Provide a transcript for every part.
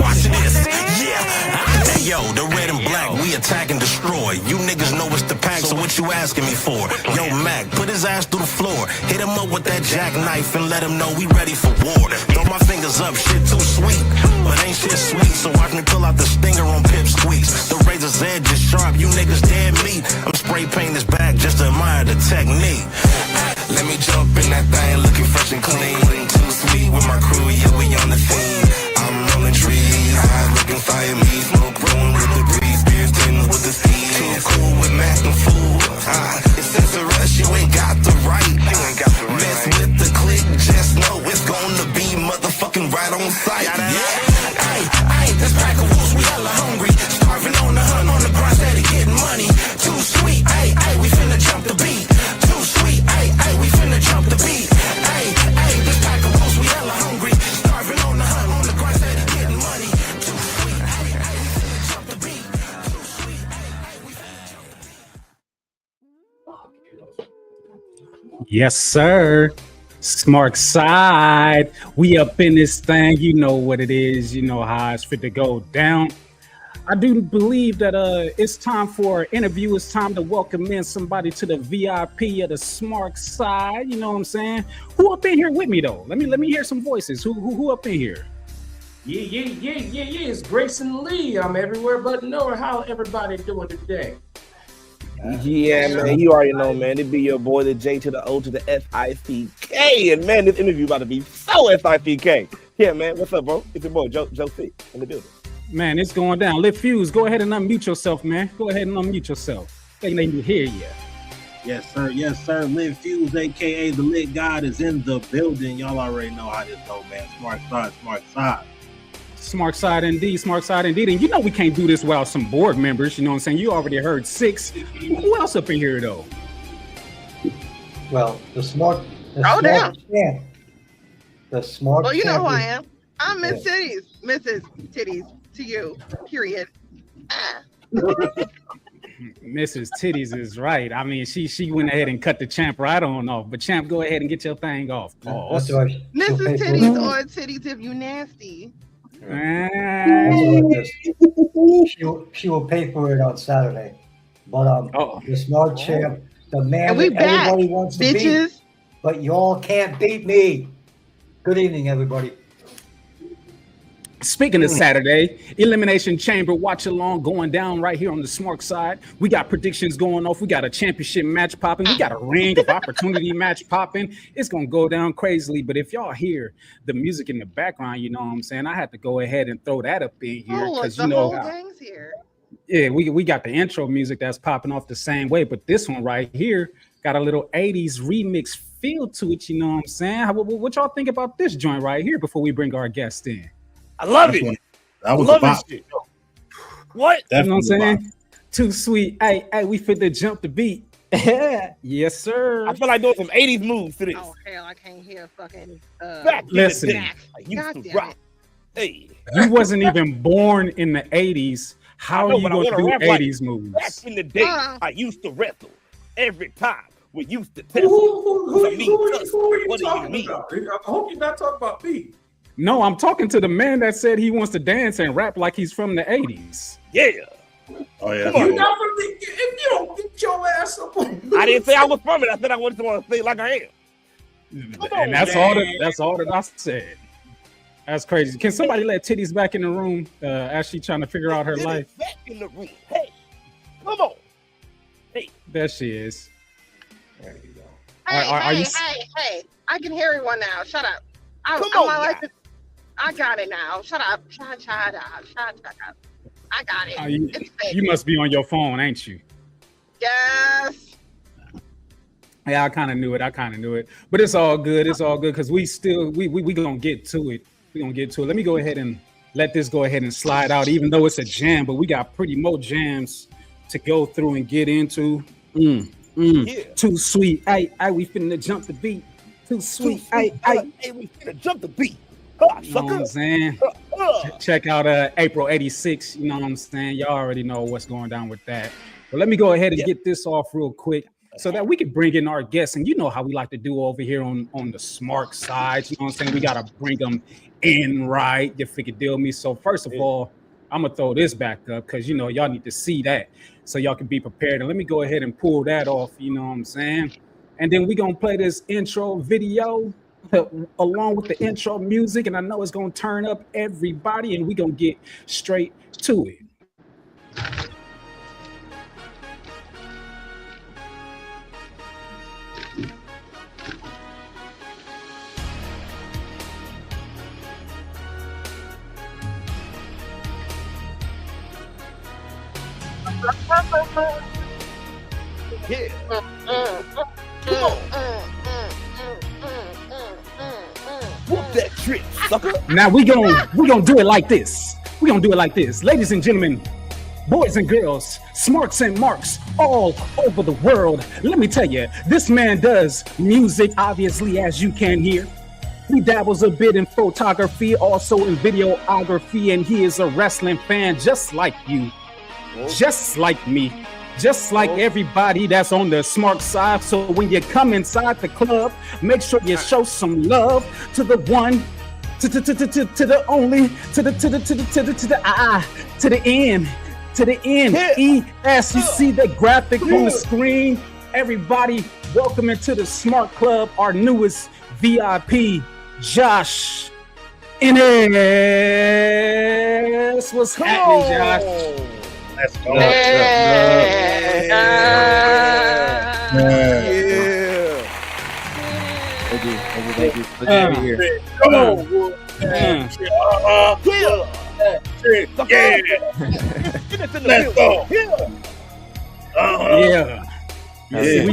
Watch this. Yeah. Hey, yo, the red and black, we attack and destroy. You niggas know it's the pack, so what you asking me for? Yo, Mac, put his ass through the floor. Hit him up with that jackknife and let him know we ready for war. Throw my fingers up, shit too sweet. But ain't shit sweet, so watch me pull out the stinger on Pip Squeeze. The razor's edge is sharp, you niggas dead meat. I'm spray painting this back just to admire the technique. Let me jump in that thing looking fresh and clean. Too sweet with my crew, yeah, we on the theme. I'm rolling trees, eyes looking fire me. Smoke rolling with the breeze, beers tins with the steam. Too cool with Mac and fool. It's since a rush, you ain't got the right. Mess with the click, just know it's gonna be motherfucking right on sight. Yeah, ay, this pack of wolves, we hella hungry. Starving on the hunt, on the grind, steady getting money. Too sweet, ay, we finna jump the beat. Too sweet, ay, we finna jump the beat. Ay, this pack of wolves, we hella hungry. Starving on the hunt, on the grind, steady getting money. Too sweet, ay, we finna jump the beat. Too sweet, ay, we finna jump the beat. Yes, sir. Smark side. We up in this thing. You know what it is. You know how it's fit to go down. I do believe that it's time for an interview. It's time to welcome in somebody to the VIP of the Smark side. You know what I'm saying? Who up in here with me though? Let me hear some voices. Who up in here? Yeah. It's Grayson Lee. I'm everywhere but nowhere. How everybody doing today? Yeah, man, you already know, man. It be your boy, the J to the O to the F-I-C-K. And, man, this interview about to be so F-I-C-K. Yeah, man, what's up, bro? It's your boy, Joe C, in the building. Man, it's going down. Lit Fuse, go ahead and unmute yourself, man. Go ahead and unmute yourself. They didn't hear you. Yes, sir. Lit Fuse, a.k.a. the Lit God, is in the building. Y'all already know how this go, man. Smart side. Smart side indeed. And you know we can't do this without some board members. You know what I'm saying? You already heard 6. Who else up in here, though? Well, the smart down. champ. The smart Well, you know who I champion. am. I'm Miss Titties. Mrs. Titties to you, period. Mrs. Titties is right. I mean, she went ahead and cut the champ right on off. But champ, go ahead and get your thing off. That's right. Mrs. Titties or Titties if you nasty. She will pay for it on Saturday. But the smart champ, the man And we that back, everybody wants to bitches. beat, but y'all can't beat me. Good evening, everybody. Speaking of Saturday, Elimination Chamber watch along going down right here on the Smark side. We got predictions going off. We got a championship match popping. We got a ring of opportunity match popping. It's going to go down crazily. But if y'all hear the music in the background, you know what I'm saying? I had to go ahead and throw that up in here. Because The you know, whole gang's here. yeah, we got the intro music that's popping off the same way. But this one right here got a little 80s remix feel to it. You know what I'm saying? What y'all think about this joint right here before we bring our guest in? I love it. That was I a love bop. this shit. What? You know what I'm Definitely a saying? Too sweet. Hey, we fit to jump the beat. Yes, sir. I feel like doing some 80s moves to this. Oh, hell, I can't hear fucking... Back listen. in the day, I used God to damn rock. it. Hey. You wasn't even born in the 80s. How I know, are you but I going to wanna do rap like 80s moves? Back in the day, I used to wrestle. Every time we used to test. Who are I mean, you just, what do you talking mean? about? I hope you're not talking about me. No, I'm talking to the man that said he wants to dance and rap like he's from the 80s. Yeah. Oh, yeah. Come on. You're not from the, if you don't get your ass up on I didn't say I was from it. I said I wanted to say like I am. Come on, And that's all that I said. That's crazy. Can somebody let Titties back in the room as she trying to figure out her Get it life? Back in the room. Hey, come on. Hey, There she is. There you go. Are you- Hey, I can hear everyone now. Shut up. Come on, my guy. life is, I got it now. Shut up. Shut up. I got it. It's fake. You must be on your phone, ain't you? Yes. Yeah, I kind of knew it. But it's all good. Because we gonna get to it. Let me go ahead and let this go ahead and slide out, even though it's a jam, but we got pretty more jams to go through and get into. Yeah. Too sweet. Ay, we finna jump the beat. Too sweet. Ay. Hey, we finna jump the beat. You know what I'm saying? Check out April 86. You know what I'm saying? Y'all already know what's going down with that. But let me go ahead and get this off real quick so that we can bring in our guests. And you know how we like to do over here on the Smark side. You know what I'm saying? We got to bring them in, right? You figure deal me. So first of all, I'm gonna throw this back up because you know y'all need to see that so y'all can be prepared. And let me go ahead and pull that off. You know what I'm saying? And then we gonna play this intro video along with the intro music, and I know it's gonna turn up everybody, and we gonna get straight to it. Whoop that trick, sucker. Now we gonna do it like this. We gonna do it like this, ladies and gentlemen, boys and girls, Smarks and Marks all over the world. Let me tell you, this man does music, obviously, as you can hear. He dabbles a bit in photography, also in videography, and he is a wrestling fan just like you, just like me, just like everybody that's on the smart side. So when you come inside the club, make sure you show some love to the one, to the only, to the end. To the end, ES. You see the graphic on the screen. Everybody, welcome into the Smart Club, our newest VIP, Josh INNES. What's happening, Josh? Let's go. Thank you. Good to be here. Come on. Let's go. Yeah.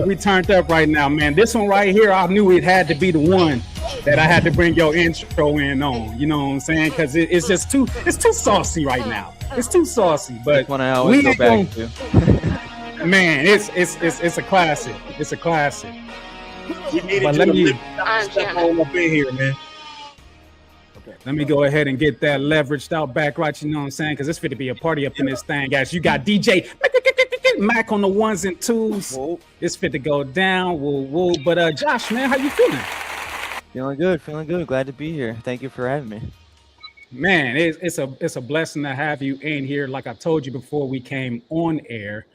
We turned up right now, man. This one right here, I knew it had to be the one that I had to bring your intro in on. You know what I'm saying? Because it's too saucy right now. It's too saucy. But when I always go back to. Man, it's a classic. It's a classic. We needed But you let to me step on up in here, man. Let me go ahead and get that leveraged out back right, you know what I'm saying? Because it's fit to be a party up in this thing, guys. You got DJ Mac on the ones and twos. Whoa. It's fit to go down. Whoa. But Josh, man, how you feeling? Feeling good. Glad to be here. Thank you for having me. Man, it's a blessing to have you in here. Like I told you before we came on air,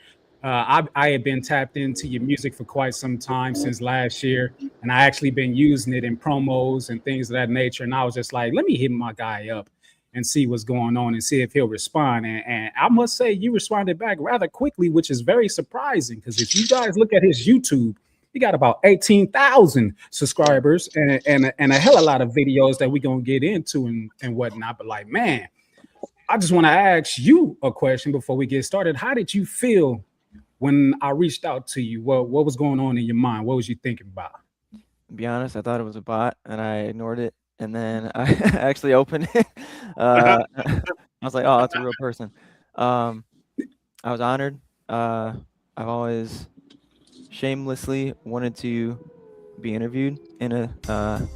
I had been tapped into your music for quite some time, since last year, and I actually been using it in promos and things of that nature. And I was just like, let me hit my guy up and see what's going on and see if he'll respond. And I must say, you responded back rather quickly, which is very surprising, because if you guys look at his YouTube, he got about 18,000 subscribers and a hell of a lot of videos that we're going to get into and whatnot. But like, man, I just want to ask you a question before we get started. How did you feel when I reached out to you? What was going on in your mind? What was you thinking about? To be honest, I thought it was a bot and I ignored it. And then I actually opened it. I was like, oh, that's a real person. I was honored. I've always shamelessly wanted to be interviewed in a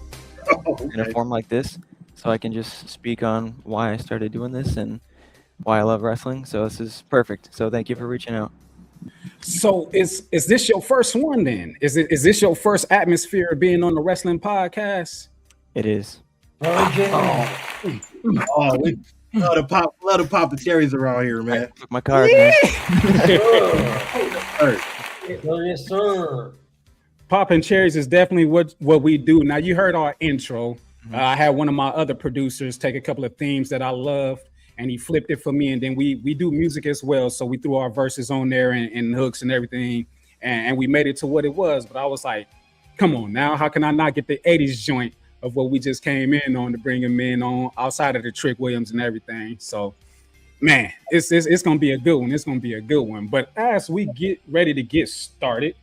form like this, so I can just speak on why I started doing this and why I love wrestling. So this is perfect. So thank you for reaching out. So is this your first one then? Is this your first atmosphere of being on the wrestling podcast? It is. Virgin. We love the pop the cherries around here, man. Took my card, man. Yes, sir. Popping cherries is definitely what we do. Now, you heard our intro. I had one of my other producers take a couple of themes that I loved, and he flipped it for me. And then we do music as well. So we threw our verses on there and hooks and everything. And we made it to what it was. But I was like, come on now. How can I not get the 80s joint of what we just came in on to bring him in on outside of the Trick Williams and everything? So, man, it's going to be a good one. It's going to be a good one. But as we get ready to get started,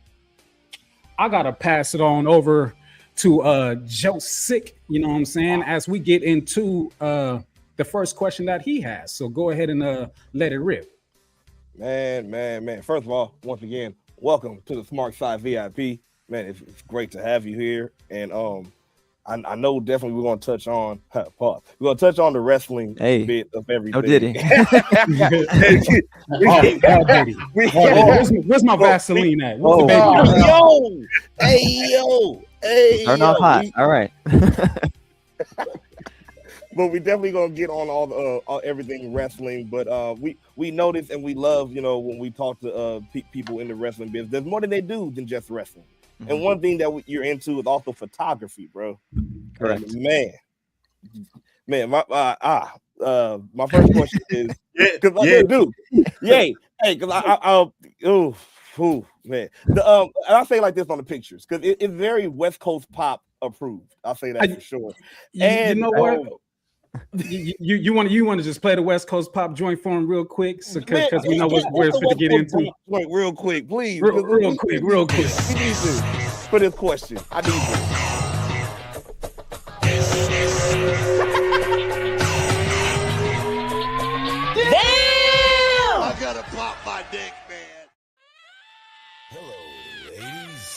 I got to pass it on over to Joe Sick, you know what I'm saying, as we get into the first question that he has. So go ahead and let it rip. Man. First of all, once again, welcome to the Smart Side VIP. Man, it's great to have you here. And I know definitely we're going to touch on pause. We're going to touch on the wrestling bit of everything. No did he? Where's my Vaseline at? Hey, yo. Turn off hot. All right. but we definitely gonna get on all everything wrestling. But we notice and we love, when we talk to people in the wrestling business, there's more than they do than just wrestling. Mm-hmm. And one thing that you're into is also photography, bro. Correct. And man, my first question is because man. And I'll say like this on the pictures because it's very West Coast pop approved. I'll say that for sure. And you know what? You want to just play the West Coast pop joint for him real quick, because we know where it's to get into. Wait, real quick, please. Real quick. We need this for this question. I need this. Damn! I gotta pop my dick, man. Hello, ladies.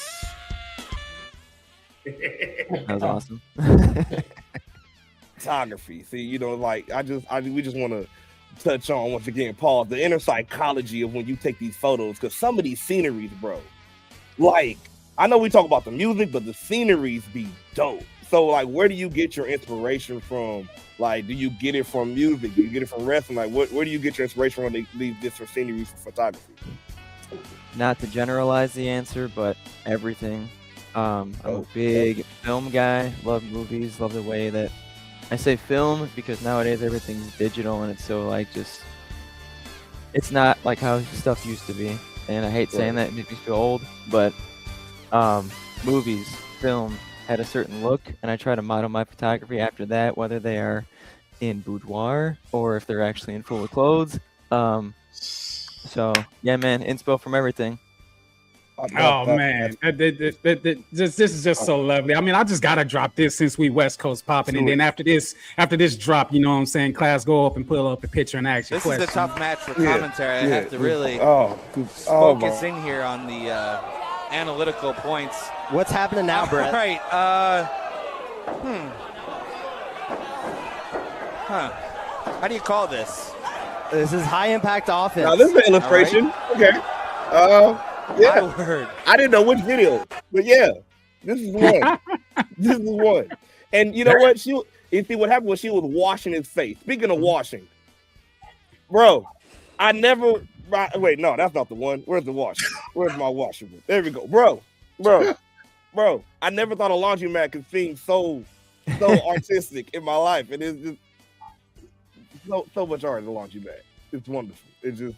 That was awesome. Photography. See, we just want to touch on once again, Paul, the inner psychology of when you take these photos, because some of these sceneries, bro, like I know we talk about the music, but the sceneries be dope. So, like, where do you get your inspiration from? Like, do you get it from music? Do you get it from wrestling? Like, where do you get your inspiration from these different sceneries for photography? Not to generalize the answer, but everything. I'm a big film guy. Love movies. Love the way that I say film because nowadays everything's digital and it's so like it's not like how stuff used to be. And I hate saying that, it makes me feel old, but movies, film had a certain look, and I try to model my photography after that, whether they are in boudoir or if they're actually in full of clothes. So yeah, man, inspo from everything. Oh man, this is just so lovely. I mean, I just gotta drop this since we West Coast popping, and then after this drop, you know what I'm saying? Class, go up and pull up a picture and ask you questions. This is a tough match for commentary. I have to really focus in here on the analytical points. What's happening now, Brett? All right. How do you call this? This is high impact offense. Now this is an illustration. Right. Okay. Yeah, I didn't know which video, but yeah, this is one. This is one. And you know what? You see what happened was she was washing his face. Speaking of washing, bro, I never. Wait, no, that's not the one. Where's the washer? Where's my washer? There we go, bro. I never thought a laundromat could seem so artistic in my life, and it's just so much art in the laundromat. It's wonderful. It's just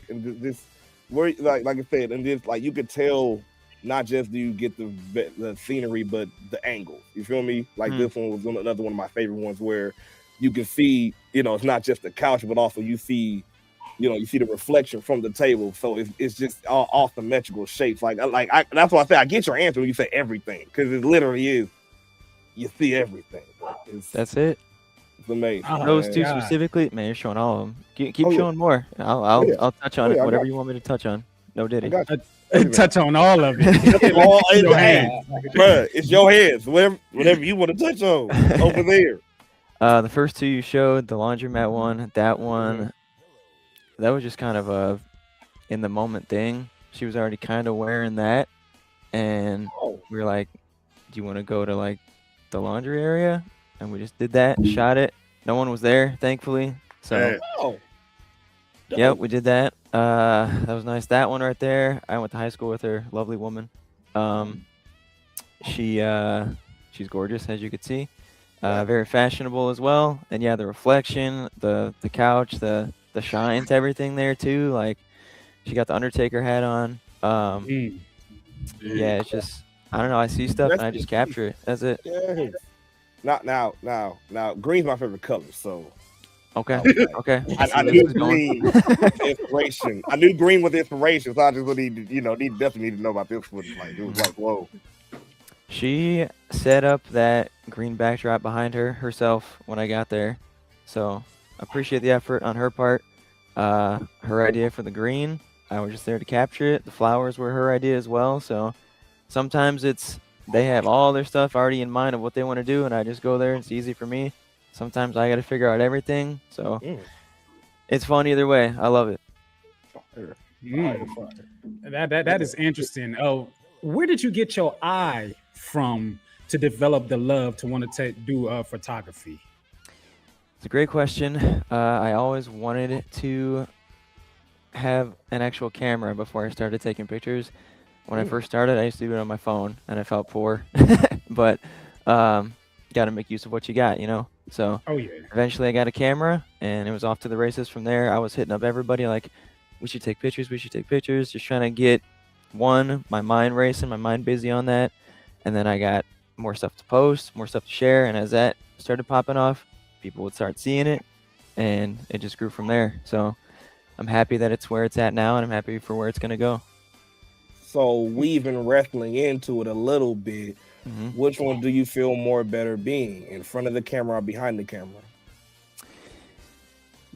and this. Where like I said, and this like you could tell not just do you get the scenery, but the angle. You feel me? Like this one was another one of my favorite ones where you can see, it's not just the couch, but also you see the reflection from the table. So it's just all symmetrical shapes. Like that's why I say I get your answer when you say everything, because it literally is. You see everything. That's it. It's amazing. Those two specifically, man, you're showing all of them. Keep showing more. I'll touch on it. Whatever you want me to touch on. No diddy. Touch on all of it. It's your hands, bro. It's your hands. Whatever you want to touch on over there. The first two you showed, the laundromat one, that one, that was just kind of a in the moment thing. She was already kind of wearing that, and we were like, "Do you want to go to like the laundry area?" And we just did that, shot it. No one was there, thankfully. So, we did that. That was nice. That one right there. I went to high school with her. Lovely woman. She's gorgeous, as you could see. Very fashionable as well. And yeah, the reflection, the couch, the shine to everything there too. Like she got the Undertaker hat on. Yeah, it's just I don't know. I see stuff and I just capture it. That's it. Yeah. Now, green's my favorite color, so. Okay. I knew green with inspiration. I knew green with inspiration, so I just definitely need to know about this one. Like, it was like, whoa. She set up that green backdrop behind herself when I got there, so I appreciate the effort on her part. Her idea for the green, I was just there to capture it. The flowers were her idea as well, so sometimes they have all their stuff already in mind of what they want to do, and I just go there. It's easy for me. Sometimes I got to figure out everything, so it's fun either way. I love it. That is interesting. Oh, where did you get your eye from to develop the love to want to do photography? It's a great question. I always wanted to have an actual camera before I started taking pictures. When I first started, I used to do it on my phone, and I felt poor. But got to make use of what you got, you know? So eventually I got a camera, and it was off to the races from there. I was hitting up everybody like, we should take pictures, just trying to get, my mind racing, my mind busy on that. And then I got more stuff to post, more stuff to share, and as that started popping off, people would start seeing it, and it just grew from there. So I'm happy that it's where it's at now, and I'm happy for where it's going to go. So we've been wrestling into it a little bit. Which one do you feel more better being, in front of the camera or behind the camera?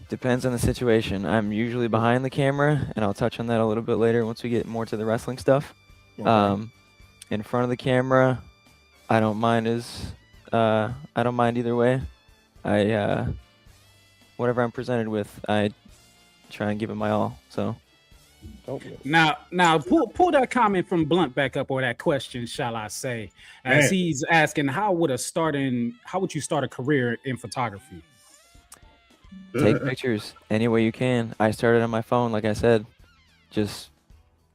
Depends on the situation. I'm usually behind the camera, and I'll touch on that a little bit later once we get more to the wrestling stuff. Okay. In front of the camera, I don't mind either way. Whatever I'm presented with, I try and give it my all. So now pull that comment from Blunt back up, or that question, shall I say, as he's asking, how would you start a career in photography? Take pictures any way you can. I started on my phone, like I said. Just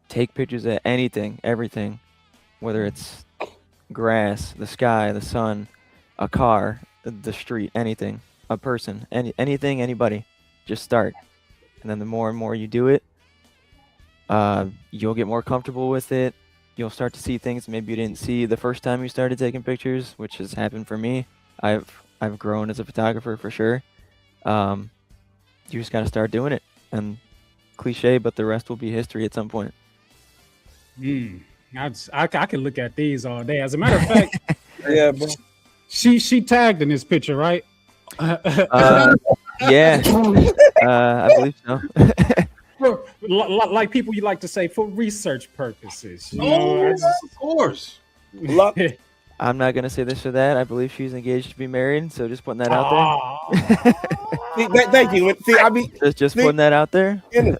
take pictures of anything, everything, whether it's grass, the sky, the sun, a car, the street, anything, a person, anything, anybody. Just start, and then the more and more you do it, you'll get more comfortable with it. You'll start to see things maybe you didn't see the first time you started taking pictures, which has happened for me. I've grown as a photographer for sure. You just got to start doing it, and cliche, but the rest will be history at some point. I can look at these all day. As a matter of fact, yeah, bro. She tagged in this picture, right? Yeah, I believe so. Like people you like to say, for research purposes. Of course. I'm not gonna say this or that. I believe she's engaged to be married, so just putting that out there. Thank you. See, I mean, just putting that out there. You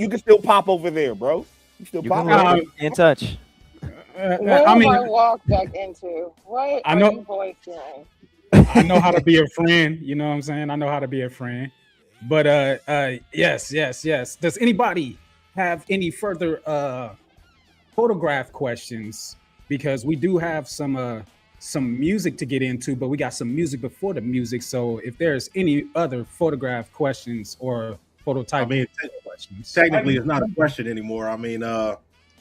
can still pop over there, bro. You still pop. In touch. I walk back into what I know. are you boys doing? I know how to be a friend. You know what I'm saying? I know how to be a friend. But yes. Does anybody have any further photograph questions? Because we do have some music to get into, but we got some music before the music. So if there's any other photograph questions or phototype questions, technically it's not a question anymore. I mean,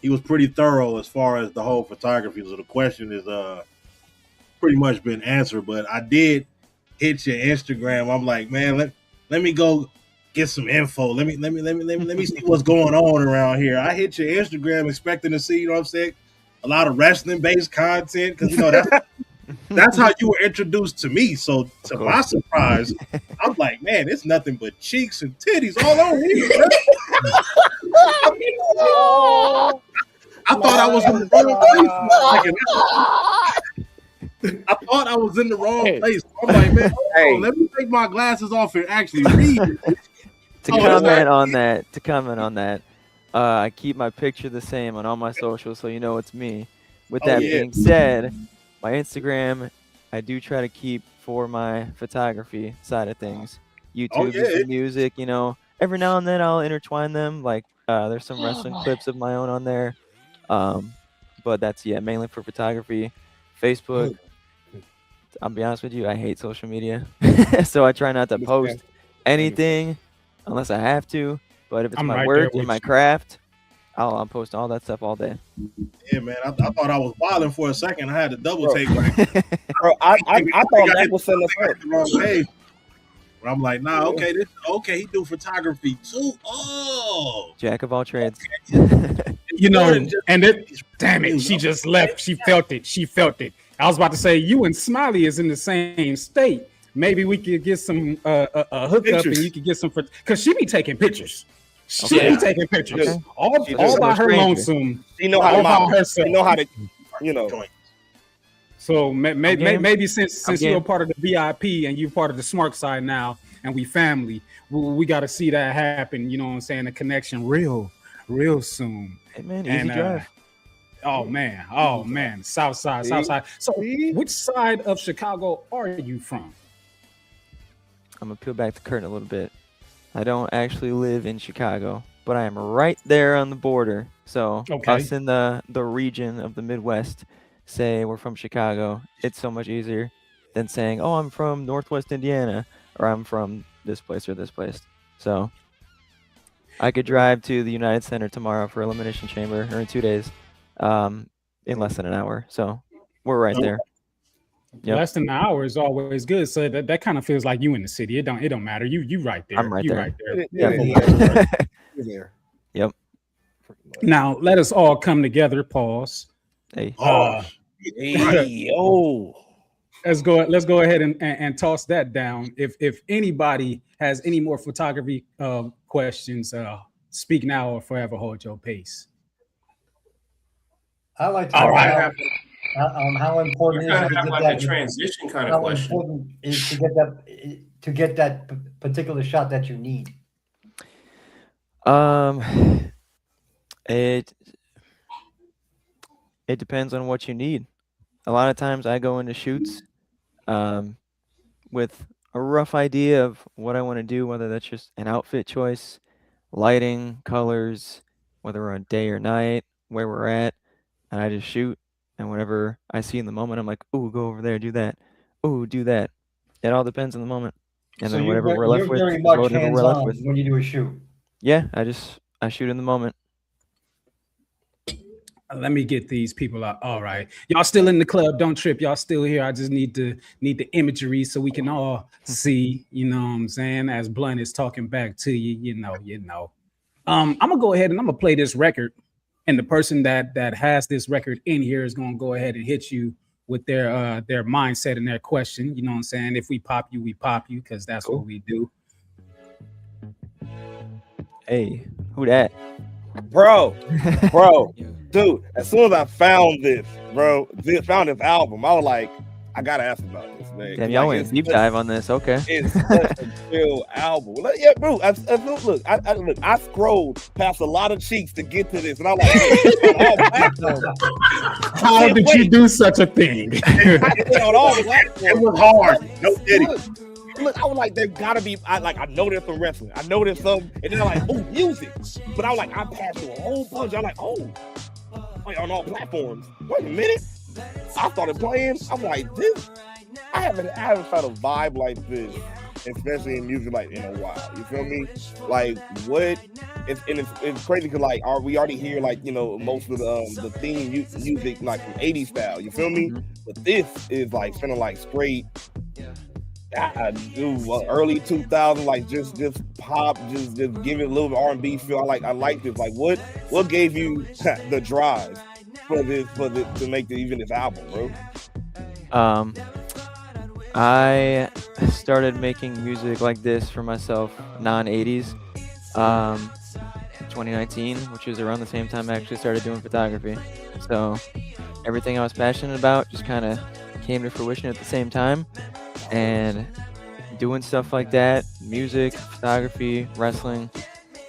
he was pretty thorough as far as the whole photography. So the question is pretty much been answered. But I did hit your Instagram. I'm like, man, let me go get some info. Let me see what's going on around here. I hit your Instagram expecting to see, you know what I'm saying, a lot of wrestling based content, because that's how you were introduced to me. So to my surprise, I'm like, man, it's nothing but cheeks and titties all over here. I thought I was in the wrong place. I thought I was in the wrong place. I'm like, man, let me take my glasses off and actually read. To comment on that, I keep my picture the same on all my socials, so you know it's me. With that being said, my Instagram, I do try to keep for my photography side of things. YouTube is the music, you know. Every now and then I'll intertwine them. Like there's some wrestling clips of my own on there. But that's mainly for photography. Facebook, I'll be honest with you, I hate social media. So I try not to post anything unless I have to. But if it's my work and my craft, I'll post all that stuff all day. Yeah, man. I thought I was wilding for a second. I had to double take. Bro, I thought that was sending the wrong page. But I'm like, nah, okay, he do photography too. Oh, jack of all trades. You know, and damn it, she just left. She felt it. I was about to say, you and Smiley is in the same state. Maybe we could get some a hookup, and you could get some, because she be taking pictures. She be taking pictures all by her lonesome. She know how to model. She know how to, you know. So maybe since you're a part of the VIP and you're part of the Smark side now, and we family, we got to see that happen. You know what I'm saying? The connection real soon. Hey man, easy drive. Oh man, South Side, South Side. So, which side of Chicago are you from? I'm gonna peel back the curtain a little bit. I don't actually live in Chicago, but I am right there on the border. So us in the region of the Midwest say we're from Chicago. It's so much easier than saying, "Oh, I'm from Northwest Indiana," or "I'm from this place or this place." So I could drive to the United Center tomorrow for Elimination Chamber, or in 2 days, in less than an hour. So we're right there. Yep. Less than an hour is always good. So that kind of feels like you in the city. It don't matter. You right there. I'm right there. Right there. You're there. Yep. Now let us all come together. Pause. Hey. Let's go ahead and toss that down. If anybody has any more photography questions, speak now or forever hold your pace. I like to how important is it to get that transition kind of question? How important is to get that particular shot that you need? It depends on what you need. A lot of times I go into shoots with a rough idea of what I want to do, whether that's just an outfit choice, lighting, colors, whether we're on day or night, where we're at, and I just shoot. And whatever I see in the moment, I'm like, "Ooh, go over there, do that. Ooh, do that." It all depends on the moment. And So then you're whatever we're left with, very is much whatever we're left with. when you do a shoot. Yeah, I shoot in the moment. Let me get these people out. All right, y'all still in the club? Don't trip. Y'all still here? I just need the imagery so we can all see. You know what I'm saying? As Blunt is talking back to you, you know. I'm gonna go ahead and I'm gonna play this record, and the person that has this record in here is gonna go ahead and hit you with their mindset and their question. You know what I'm saying? If we pop you, we pop you, because that's what we do. Hey, who that? Bro, dude, as soon as I found this album, I was like, I gotta ask about this, man. Damn, y'all went deep dive on this. Okay. It's such a chill album. Yeah, bro. I scrolled past a lot of cheeks to get to this, and I'm like, how did you do such a thing? On all platforms. It was hard. No kidding. Look, I was like, there gotta be. I know there's some wrestling. I know there's some, and then I'm like, oh, music. But I was like, I passed through a whole bunch. I'm like, oh, like on all platforms. Wait a minute. I started playing. I'm like, this. I haven't felt a vibe like this, especially in music, like in a while. You feel me? Like what? It's crazy because like we already hear like most of the theme music like from 80's style. You feel me? But this is like feeling like straight. I do early 2000s, like just pop, just give it a little bit R&B feel. I like this. Like what gave you the drive for this to make even this album, bro? I started making music like this for myself, non-80s, 2019, which was around the same time I actually started doing photography. So everything I was passionate about just kind of came to fruition at the same time. And doing stuff like that, music, photography, wrestling,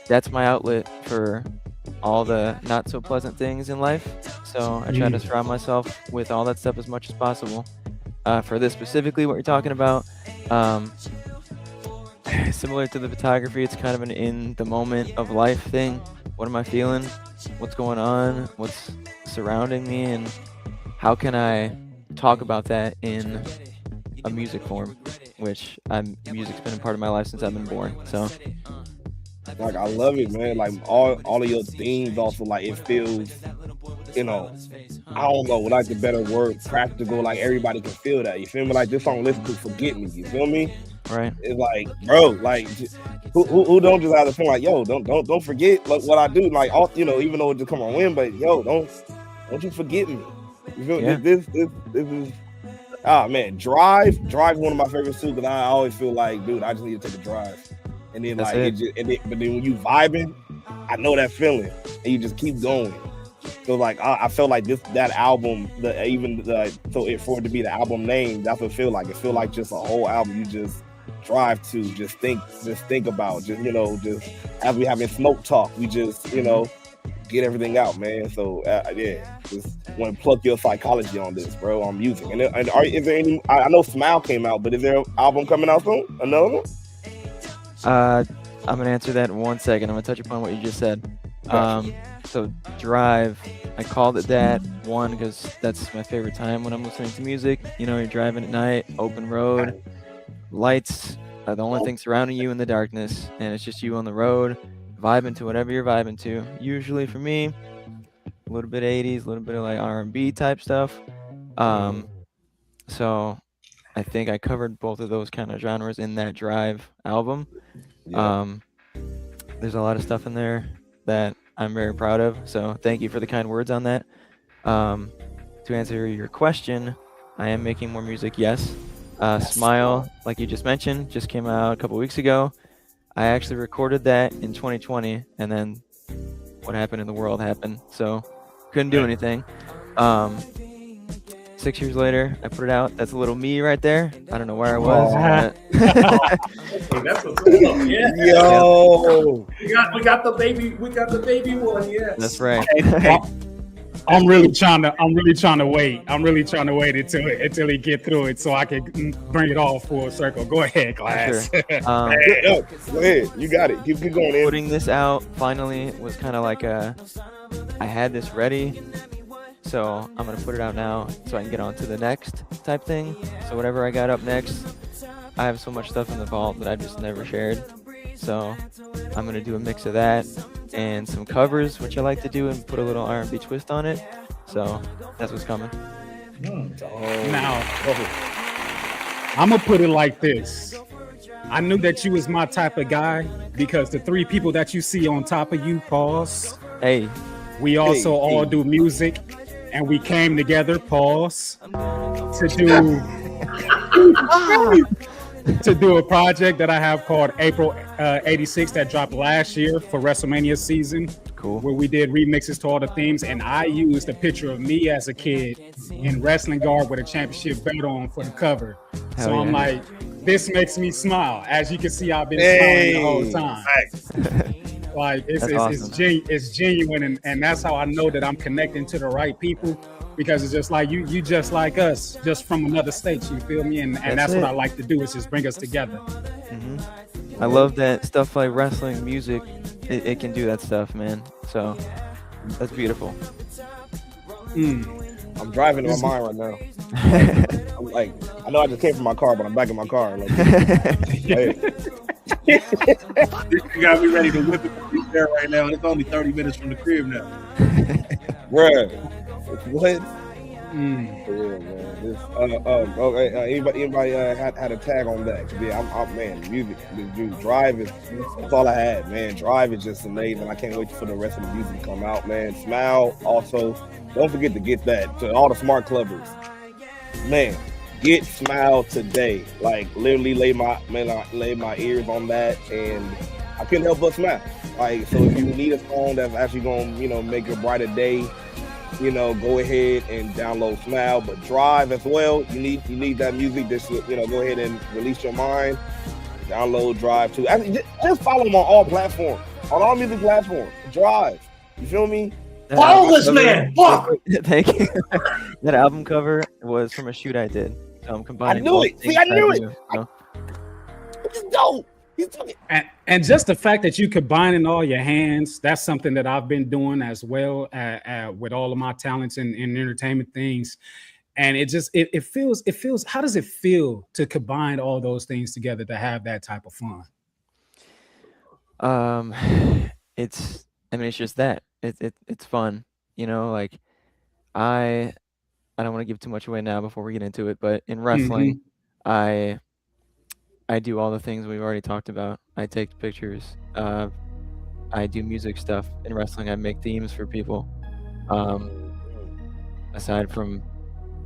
that's my outlet for all the not so pleasant things in life. So I try to surround myself with all that stuff as much as possible. For this specifically, what you're talking about, similar to the photography, it's kind of an in the moment of life thing. What am I feeling? What's going on? What's surrounding me? And how can I talk about that in a music form, which music's been a part of my life since I've been born. So like I love it, man. Like all of your themes also, like it feels, I don't know, like the better word, practical, like everybody can feel that. You feel me? Like this song listen to Forget Me, you feel me? Right. It's like, bro, like who don't just have to feel like, yo, don't forget like what I do, like all, even though it just come on win, but yo, don't you forget me. You feel me? This is man, Drive one of my favorites too, because I always feel like, dude, I just need to take a drive. And then but then when you vibing, I know that feeling, and you just keep going. So like I felt like that album, for it to be the album name, that's what it feel like. It feel like just a whole album you just drive to, just think about, just as we having smoke talk, we just get everything out, man. So yeah, just want to plug your psychology on this, bro, on music. And is there any? I know Smile came out, but is there an album coming out soon? Another one? I'm gonna answer that in 1 second. I'm gonna touch upon what you just said. So Drive, I called it that one because that's my favorite time when I'm listening to music. You know, you're driving at night, open road, lights are the only thing surrounding you in the darkness, and it's just you on the road, vibing to whatever you're vibing to. Usually for me, a little bit of 80s, a little bit of like R&B type stuff. So I think I covered both of those kind of genres in that Drive album. There's a lot of stuff in there that I'm very proud of, so thank you for the kind words on that. To answer your question, I am making more music, yes. Smile, like you just mentioned, just came out a couple weeks ago. I actually recorded that in 2020, and then what happened in the world happened, so couldn't do anything. 6 years later, I put it out. That's a little me right there. I don't know where I was. That's what's up. Yeah. Yo, we got the baby one. Yes. That's right. I'm really trying to wait. I'm really trying to wait until he get through it so I can bring it all full circle. Go ahead, Glass. Sure. Go ahead. You got it. Keep going. Putting this out finally was kind of like I had this ready. So I'm going to put it out now so I can get on to the next type thing. So whatever I got up next, I have so much stuff in the vault that I just never shared. So I'm going to do a mix of that and some covers, which I like to do, and put a little R&B twist on it. So that's what's coming. Now, I'm going to put it like this. I knew that you was my type of guy because the three people that you see on top of you, pause. Hey. We also all do music. And we came together, pause, to do a project that I have called April 86 that dropped last year for WrestleMania season. Cool. Where we did remixes to all the themes, and I used a picture of me as a kid in wrestling garb with a championship belt on for the cover. Hell so yeah. I'm like, this makes me smile. As you can see, I've been smiling the whole time. Like it's awesome. it's genuine, and that's how I know that I'm connecting to the right people, because it's just like you just like us, just from another state. You feel me? And that's what I like to do, is just bring us together. Mm-hmm. I love that stuff like wrestling music. It can do that stuff, man. So that's beautiful. I'm driving in my mind right now. I'm like, I know I just came from my car, but I'm back in my car. Like, hey. You got me ready to whip it there right now, and it's only 30 minutes from the crib now. Bruh. What? Yeah, man. Anybody had a tag on that? Yeah, I'm man. Music, dude, Drive that's all I had, man. Drive is just amazing. I can't wait for the rest of the music to come out, man. Smile also. Don't forget to get that to all the smart clubbers, man. Get Smile today. Like literally lay my ears on that, and I couldn't help but smile. Like, so if you need a song that's actually gonna, make your brighter day, go ahead and download Smile. But Drive as well. You need that music. Just go ahead and release your mind. Download Drive too. Just follow them on all platforms, on all music platforms. Drive. You feel me? Follow this man. Fuck. Thank you. That album cover was from a shoot I did. I'm combining. I knew it. See, I knew it. So. It's dope. And just the fact that you combining all your hands, that's something that I've been doing as well with all of my talents in entertainment things. And it feels, how does it feel to combine all those things together to have that type of fun? It's just that it's fun, like I don't want to give too much away now before we get into it, but in wrestling, I do all the things we've already talked about. I take pictures. I do music stuff. In wrestling, I make themes for people. Aside from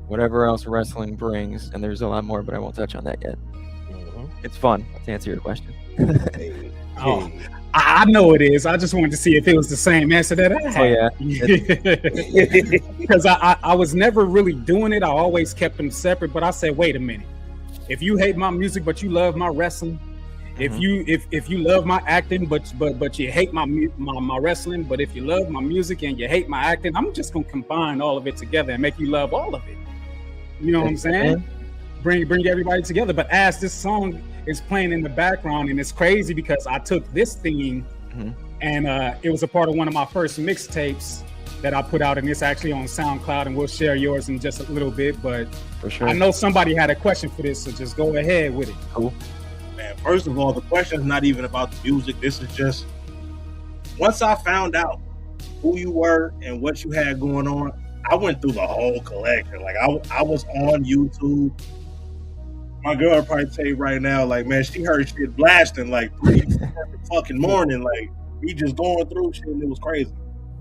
whatever else wrestling brings, and there's a lot more, but I won't touch on that yet. It's fun, to answer your question. Oh, I know it is. I just wanted to see if it was the same answer that I had. Oh, yeah. Because I was never really doing it. I always kept them separate. But I said, wait a minute. If you hate my music, but you love my wrestling, If you love my acting, but you hate my wrestling, but if you love my music and you hate my acting, I'm just gonna combine all of it together and make you love all of it. You know what I'm saying? Bring everybody together. But as this song is playing in the background, and it's crazy because I took this theme and it was a part of one of my first mixtapes that I put out, and it's actually on SoundCloud, and we'll share yours in just a little bit. But for sure, I know somebody had a question for this, so just go ahead with it. Cool. Man, first of all, the question is not even about the music. This is just, once I found out who you were and what you had going on, I went through the whole collection. Like I was on YouTube. My girl would probably tell you right now, like, man, she heard shit blasting like 3 fucking morning. Like, we just going through shit and it was crazy.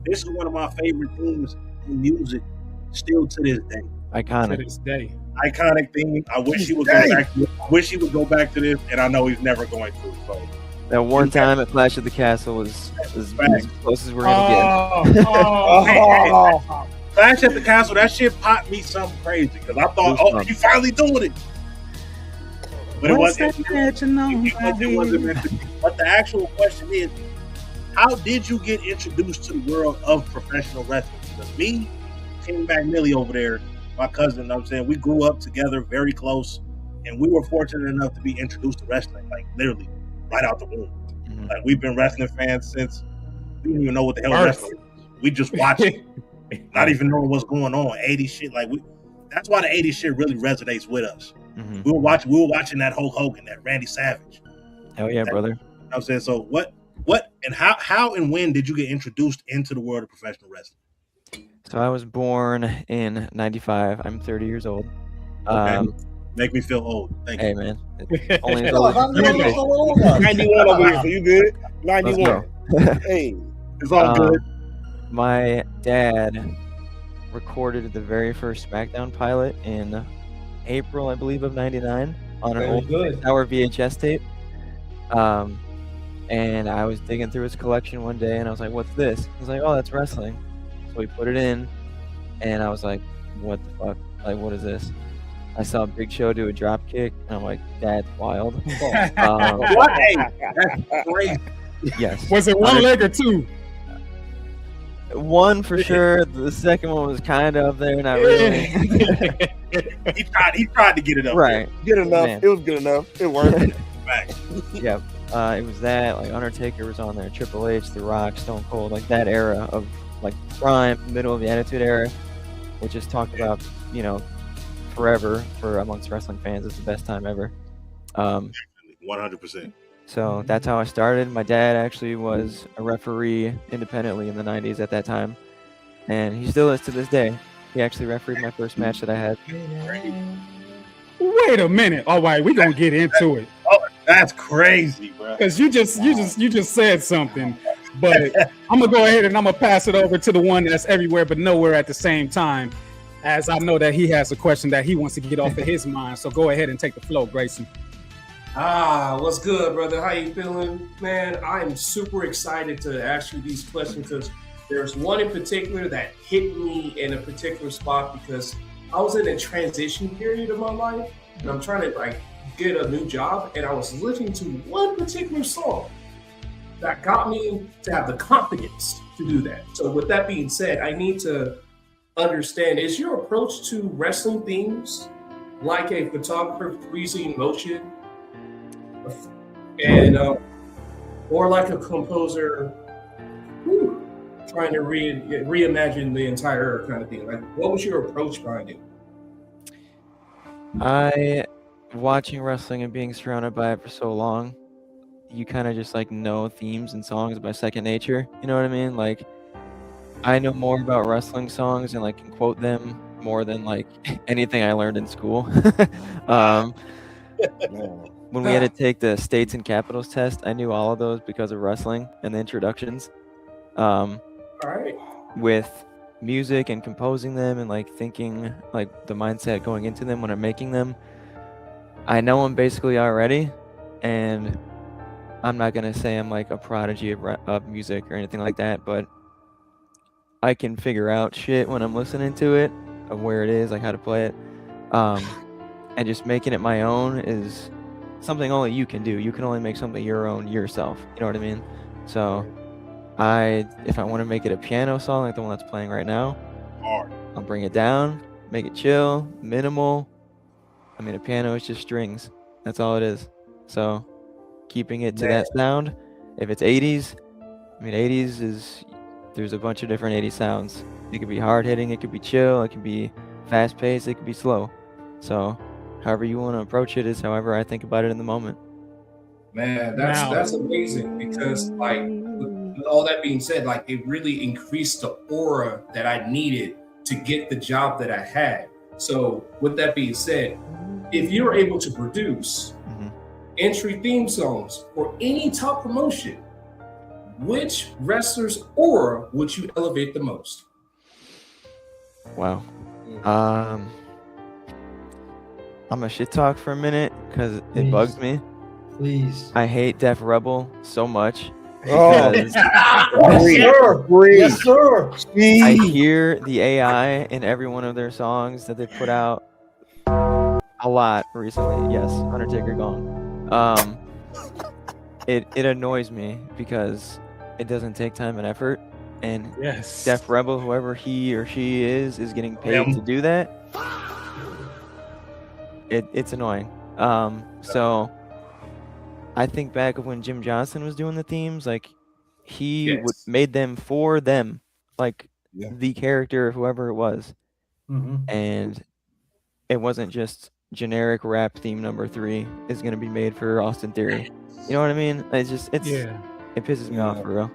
This is one of my favorite themes in music still to this day. Iconic. To this day. Iconic theme. I wish he would go back to it. I wish he would go back to this, and I know he's never going to. So that one time at Clash at the Castle was as close as we're gonna get. Clash at the Castle, that shit popped me something crazy because I thought, oh, you finally doing it. But it wasn't. But the actual question is, how did you get introduced to the world of professional wrestling? Because me, King McNilly over there, my cousin, you know what I'm saying, we grew up together, very close, and we were fortunate enough to be introduced to wrestling, like literally right out the womb. Like we've been wrestling fans since we didn't even know what the hell wrestling was. We just watched it, not even knowing what's going on. 80s shit, like that's why the 80s shit really resonates with us. We were watching that Hulk Hogan, that Randy Savage. Hell yeah, brother. You know what I'm saying? So what and how and when did you get introduced into the world of professional wrestling? So I was born in 95. I'm 30 years old. Okay. Make me feel old. Thank you. Hey, man. Only as old as 91 over here, so you good? 91. Hey, it's all good. My dad recorded the very first SmackDown pilot in April, I believe, of 99 on an old Tower VHS tape. And I was digging through his collection one day, and I was like, what's this? He was like, oh, that's wrestling. So we put it in, and I was like, what the fuck? Like, what is this? I saw Big Show do a drop kick, and I'm like, that's wild. What? That's crazy. Yes. Was it one leg or two? One for sure. The second one was kind of there, not really. he tried to get it up. Right. Good enough. Man. It was good enough. It worked. Yeah. It was that, like, Undertaker was on there, Triple H, The Rock, Stone Cold, like that era of, like, prime, middle of the Attitude Era, which is talked about, you know, forever for amongst wrestling fans. It's the best time ever. 100%. So that's how I started. My dad actually was a referee independently in the 90s at that time, and he still is to this day. He actually refereed my first match that I had. Wait a minute. All right, we're gonna get into it. Oh, that's crazy, bro. Because you just said something, but I'm gonna go ahead and I'm gonna pass it over to the one that's everywhere but nowhere at the same time, as I know that he has a question that he wants to get off of his mind. So go ahead and take the flow, Grayson. What's good, brother? How you feeling? Man, I'm super excited to ask you these questions because there's one in particular that hit me in a particular spot because I was in a transition period of my life and I'm trying to like get a new job, and I was listening to one particular song that got me to have the confidence to do that. So with that being said, I need to understand, is your approach to wrestling themes like a photographer freezing motion and or like a composer trying to reimagine the entire kind of thing? Like, what was your approach behind it? Watching wrestling and being surrounded by it for so long, you kind of just like know themes and songs by second nature. You know what I mean? Like, I know more about wrestling songs and like can quote them more than like anything I learned in school. When we had to take the states and capitals test, I knew all of those because of wrestling and the introductions. All right. With music and composing them and like thinking like the mindset going into them when I'm making them, I know them basically already, and I'm not gonna say I'm like a prodigy of music or anything like that, but I can figure out shit when I'm listening to it of where it is, like how to play it, and just making it my own is something only you can do. You can only make something your own yourself. You know what I mean? So if I want to make it a piano song like the one that's playing right now, I'll bring it down, make it chill, minimal. I mean, a piano is just strings. That's all it is. So keeping it to that sound. If it's 80s, I mean, 80s is, there's a bunch of different 80s sounds. It could be hard hitting, it could be chill, it could be fast paced, it could be slow. So however you want to approach it is however I think about it in the moment. Man, that's amazing, because like with all that being said, like it really increased the aura that I needed to get the job that I had. So with that being said, if you're able to produce entry theme songs for any top promotion, which wrestler's aura would you elevate the most? Wow. I'm gonna shit talk for a minute because it bugs me. Please. I hate Def Rebel so much. Yes, sir. I hear the AI in every one of their songs that they put out a lot recently. Yes, Undertaker gone. It annoys me because it doesn't take time and effort, and Def Rebel, whoever he or she is getting paid to do that. It's annoying. So I think back of when Jim Johnston was doing the themes, like he made them for them, like the character, whoever it was, and it wasn't just generic rap theme number 3 is going to be made for Austin Theory. You know what I mean? It's just it pisses me off for real.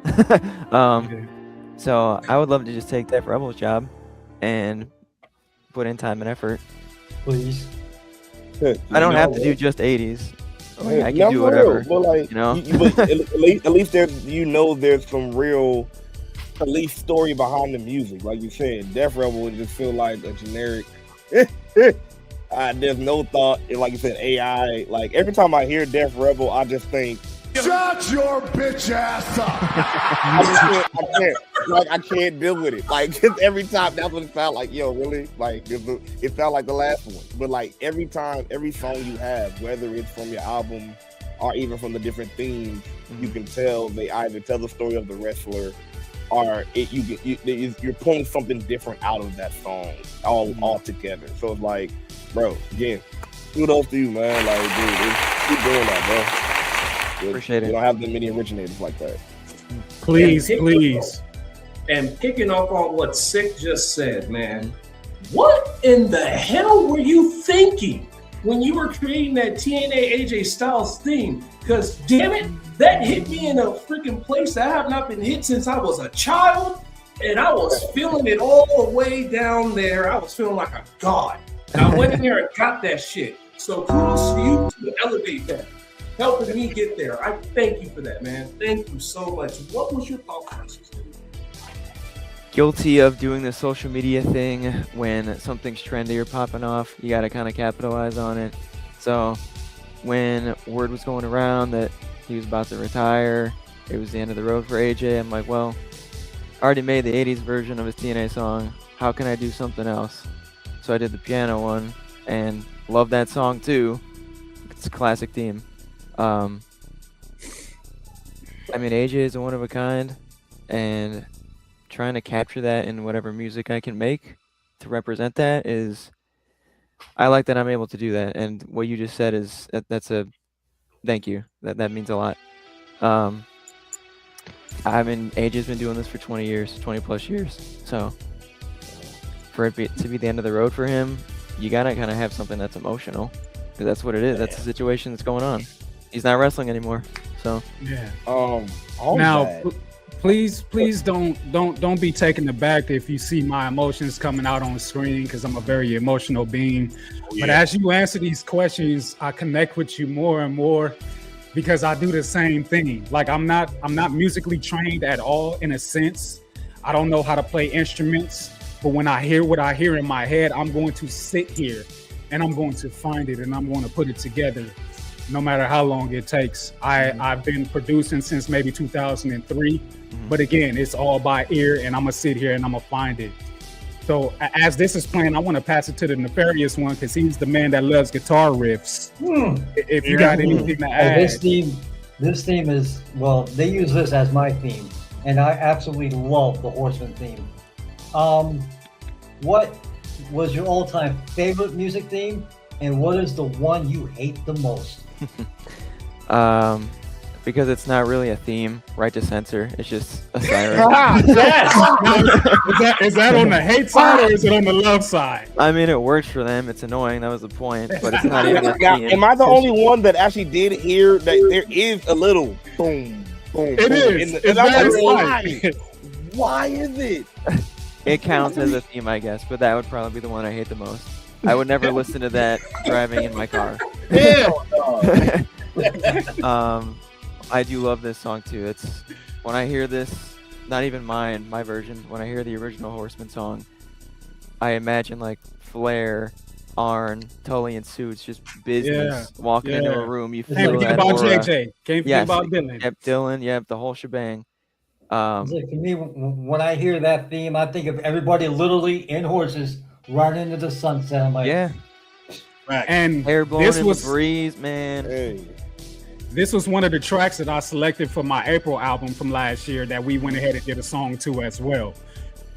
So I would love to just take Def Rebel's job and put in time and effort. Please. I don't have to do just 80s. Like, I can do whatever. But like, you know, but at least there, there's some real, at least story behind the music. Like you said, Def Rebel would just feel like a generic. There's no thought. Like you said, AI. Like every time I hear Def Rebel, I just think, shut your bitch ass up. I can't deal with it. Like just every time, that's what it sounds like. Yo, really? Like it felt like the last one. But like every time, every song you have, whether it's from your album or even from the different themes, you can tell they either tell the story of the wrestler, or you're pulling something different out of that song all together. So it's like, bro, again, kudos to you, man. Like, dude, keep doing that, bro. Appreciate it. You don't have that many originators like that. Please. And picking up on what Sick just said, man, what in the hell were you thinking when you were creating that TNA AJ Styles theme? Because damn it, that hit me in a freaking place that I have not been hit since I was a child, and I was feeling it all the way down there. I was feeling like a god. And I went in there and got that shit. So kudos to you to elevate that, helping me get there. I thank you for that, man. Thank you so much. What was your thought process? Guilty of doing the social media thing when something's trendy or popping off. You got to kind of capitalize on it. So when word was going around that he was about to retire, it was the end of the road for AJ, I'm like, well, I already made the 80s version of his TNA song. How can I do something else? So I did the piano one and love that song too. It's a classic theme. I mean, AJ is a one of a kind, and trying to capture that in whatever music I can make to represent that is, I like that I'm able to do that. And what you just said is that's a thank you. That means a lot. AJ's been doing this for 20 plus years. So for it to be the end of the road for him, you gotta kind of have something that's emotional, because that's what it is. That's the situation that's going on. He's not wrestling anymore. So now, please don't be taken aback if you see my emotions coming out on screen, because I'm a very emotional being. But as you answer these questions, I connect with you more and more, because I do the same thing. Like I'm not musically trained at all, in a sense. I don't know how to play instruments, but when I hear what I hear in my head, I'm going to sit here and I'm going to find it and I'm going to put it together, no matter how long it takes. I've been producing since maybe 2003, but again, it's all by ear, and I'm gonna sit here and I'm gonna find it. So as this is playing, I want to pass it to the nefarious one because he's the man that loves guitar riffs. If you got anything to add. This theme is, well, they use this as my theme, and I absolutely love the Horseman theme. What was your all-time favorite music theme, and what is the one you hate the most? Because it's not really a theme, right to censor. It's just a siren. Yes! is that on the hate side or is it on the love side? I mean, it works for them. It's annoying. That was the point. But it's not even a Now, theme. am I the only one that actually did hear that there is a little boom, boom, It boom? is. It's very slight. Why is it? It counts as a theme, I guess, but that would probably be the one I hate the most. I would never listen to that driving in my car. Hell no. I do love this song too. It's when I hear this, not even my version. When I hear the original Horseman song, I imagine like Flair, Arn, Tully in suits, just business, walking into a room. You feel Can't forget that about aura. JJ. Can't forget about Dylan. Yep, Dylan. Yep, the whole shebang. For me, when I hear that theme, I think of everybody literally in horses right into the sunset. I'm like, yeah. And Hair blowing this in was the breeze, man. Hey. This was one of the tracks that I selected for my April album from last year that we went ahead and did a song to as well.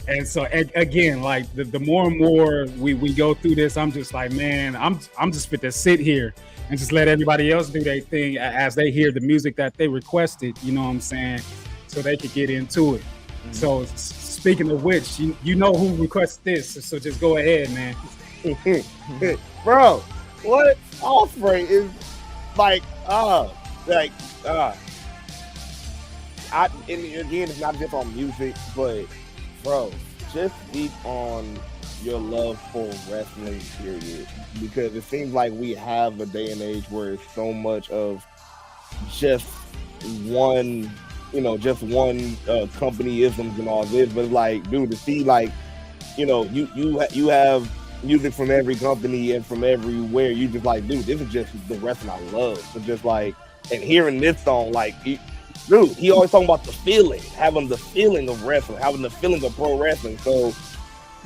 And so again, like the more and more we go through this, I'm just like, man, I'm just fit to sit here and just let everybody else do their thing as they hear the music that they requested, you know what I'm saying? So they could get into it. Mm-hmm. So speaking of which, you know who requested this, so just go ahead, man. Bro, what Osprey is like, and again, it's not just on music, but bro, just speak on your love for wrestling, period. Because it seems like we have a day and age where it's so much of just one, company-isms and all this. But it's like, dude, to see like, you have music from every company and from everywhere. You just like, dude, this is just the wrestling I love. So just like, and hearing this song, like, dude, he always talking about the feeling, having the feeling of wrestling, having the feeling of pro wrestling. So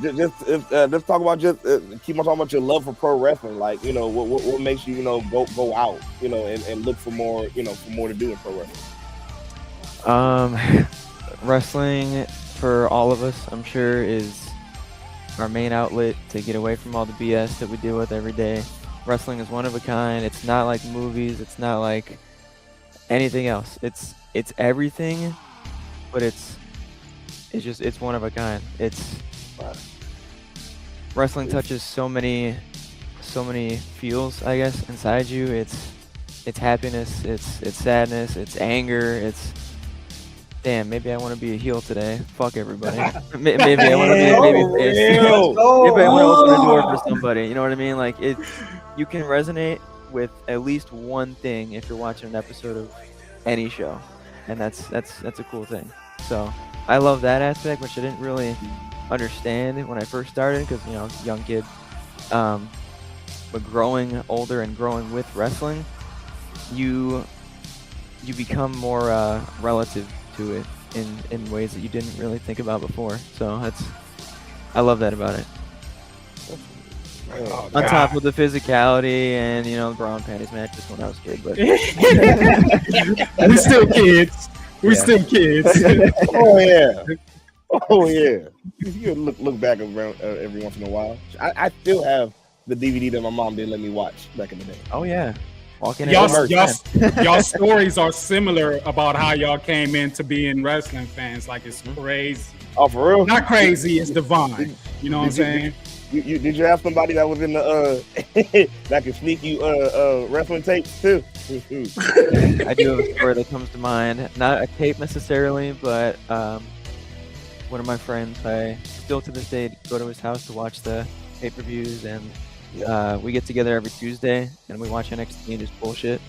let's talk about keep on talking about your love for pro wrestling. Like, what makes you, go out, and look for more, for more to do in pro wrestling. Wrestling for all of us, I'm sure, is our main outlet to get away from all the BS that we deal with every day. Wrestling is one of a kind. It's not like movies. It's not like anything else. It's everything, but it's one of a kind. Wrestling touches so many feels, I guess, inside you. It's happiness. It's sadness. It's anger. Damn, maybe I want to be a heel today. Fuck everybody. Maybe I want to be a babyface. Maybe I want to open a door for somebody. You know what I mean? Like you can resonate with at least one thing if you're watching an episode of any show, and that's a cool thing. So I love that aspect, which I didn't really understand when I first started because I was a young kid. But growing older and growing with wrestling, you become more relative to it in ways that you didn't really think about before. So I love that about it. On top of the physicality and the bra and panties matches when I was a kid, but we still kids. We're still kids. Oh yeah. You look back around every once in a while. I still have the DVD that my mom didn't let me watch back in the day. Oh yeah. Y'all stories are similar about how y'all came into being wrestling fans. Like, it's crazy. Oh, for real? Not crazy, it's divine. You know what I'm saying? Did you have somebody that was in the that could sneak you wrestling tapes too? I do have a story that comes to mind. Not a tape necessarily, but one of my friends, I still to this day go to his house to watch the pay-per-views, and we get together every Tuesday and we watch NXT and just bullshit.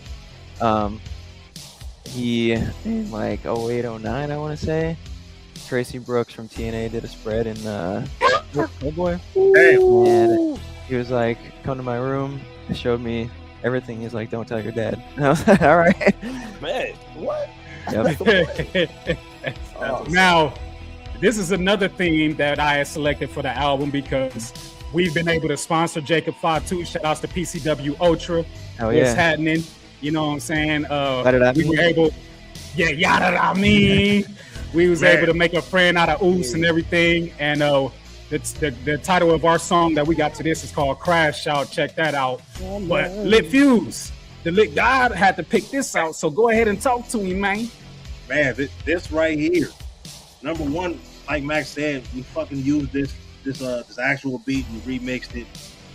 He in like 08, 09, I want to say, Tracy Brooks from TNA did a spread in Oh boy. And he was like, come to my room. He showed me everything. He's like, don't tell your dad. And I was like, all right. Man, what? Yep. Now, this is another theme that I selected for the album because we've been able to sponsor Jacob Fatu. Shout outs to PCW Ultra. Oh, What's happening? You know what I'm saying? We were able, yada me. We was able to make a friend out of Oos and everything. And it's the title of our song that we got to this is called Crash Out. Check that out. But Lit Fuse, the Lit God had to pick this out. So go ahead and talk to him, man. Man, this right here. Number one, like Max said, we fucking used this actual beat and remixed it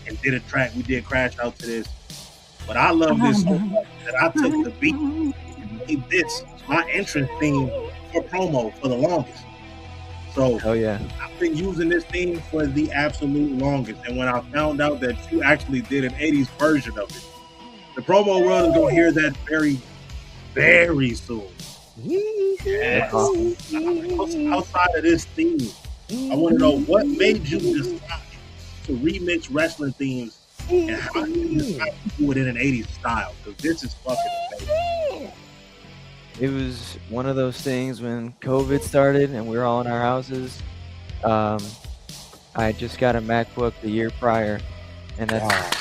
and did a track. We did Crash Out to this. But I love this so much that I took the beat and made this my entrance theme for promo for the longest. So I've been using this theme for the absolute longest. And when I found out that you actually did an 80s version of it, the promo world is going to hear that very, very soon. Yes. Outside of this theme, I want to know what made you decide to remix wrestling themes and how you decide to do it in an 80s style, because this is fucking amazing. It was one of those things when COVID started and we were all in our houses. I just got a MacBook the year prior, and that's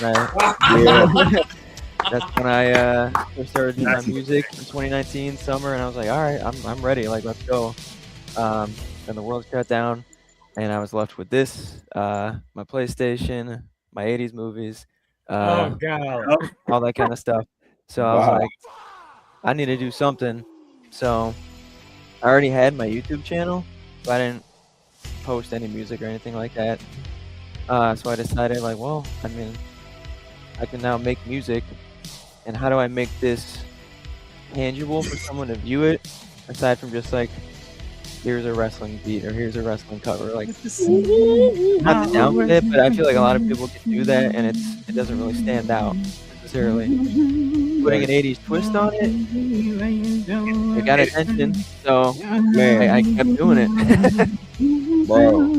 that's when I first started doing my music in 2019 summer, and I was like, all right, I'm ready, like, let's go. And the world shut down, and I was left with this, my PlayStation, my 80s movies, oh god, all that kind of stuff. So I was like, I need to do something. So I already had my YouTube channel, but I didn't post any music or anything like that. So I decided, like, well, I mean, I can now make music, and how do I make this tangible for someone to view it, aside from just like, here's a wrestling beat or here's a wrestling cover, like, not the down with it, but I feel like a lot of people can do that, and it doesn't really stand out necessarily. Putting an 80s twist on it, it got attention, so I kept doing it. Bro,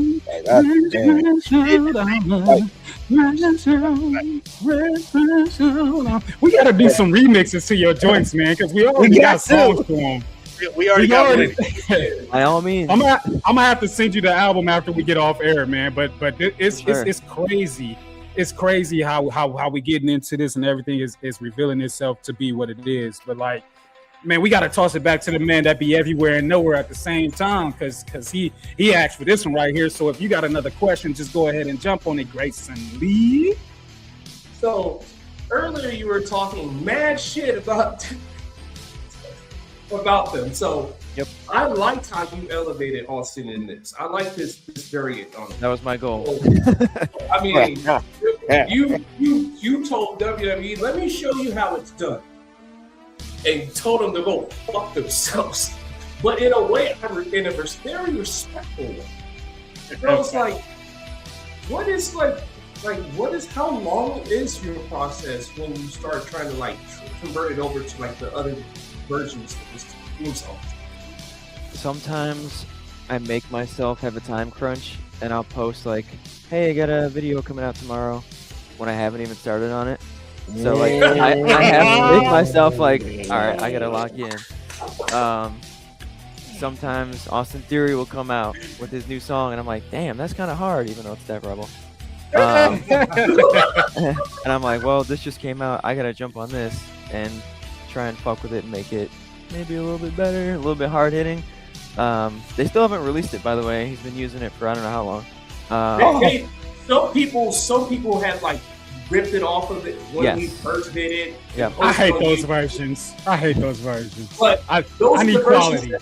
we gotta do some remixes to your joints, man, because we already got songs for them. We already got it. By all means, I'm gonna have to send you the album after we get off air, man. But it's crazy. It's crazy how we getting into this and everything is revealing itself to be what it is. But like, man, we gotta toss it back to the man that be everywhere and nowhere at the same time, because he asked for this one right here. So if you got another question, just go ahead and jump on it, Grayson Lee. So earlier you were talking mad shit about them. So I liked how you elevated Austin in this. I like this variant on it. That was my goal. I mean, you told WWE, let me show you how it's done, and told them to go fuck themselves. But in a way, in a very respectful way. So it's like, how long is your process when you start trying to like convert it over to like the other versions of this theme song? Sometimes I make myself have a time crunch, and I'll post like, hey, I got a video coming out tomorrow, when I haven't even started on it. So like, I have to make myself like, all right, I gotta lock in. Sometimes Austin Theory will come out with his new song, and I'm like, damn, that's kind of hard, even though it's Death Rebel. And I'm like, well, this just came out, I gotta jump on this and try and fuck with it and make it maybe a little bit better, a little bit hard hitting. They still haven't released it, by the way. He's been using it for I don't know how long. Some people had like ripped it off of it when we first did it. Yeah, I hate those versions. But I need quality.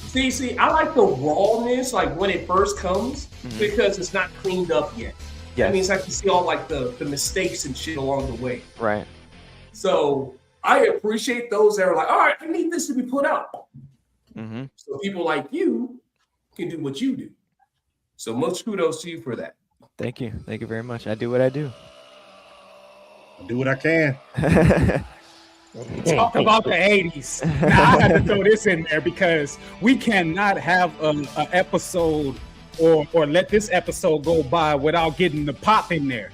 See, I like the rawness, like when it first comes, because it's not cleaned up yet. That means I can see all like the mistakes and shit along the way. Right. So I appreciate those that are like, all right, I need this to be put out. So people like you can do what you do. So much kudos to you for that. Thank you. Thank you very much. I do what I do. I do what I can. Talk about the 80s. Now I have to throw this in there because we cannot have an episode or let this episode go by without getting the pop in there.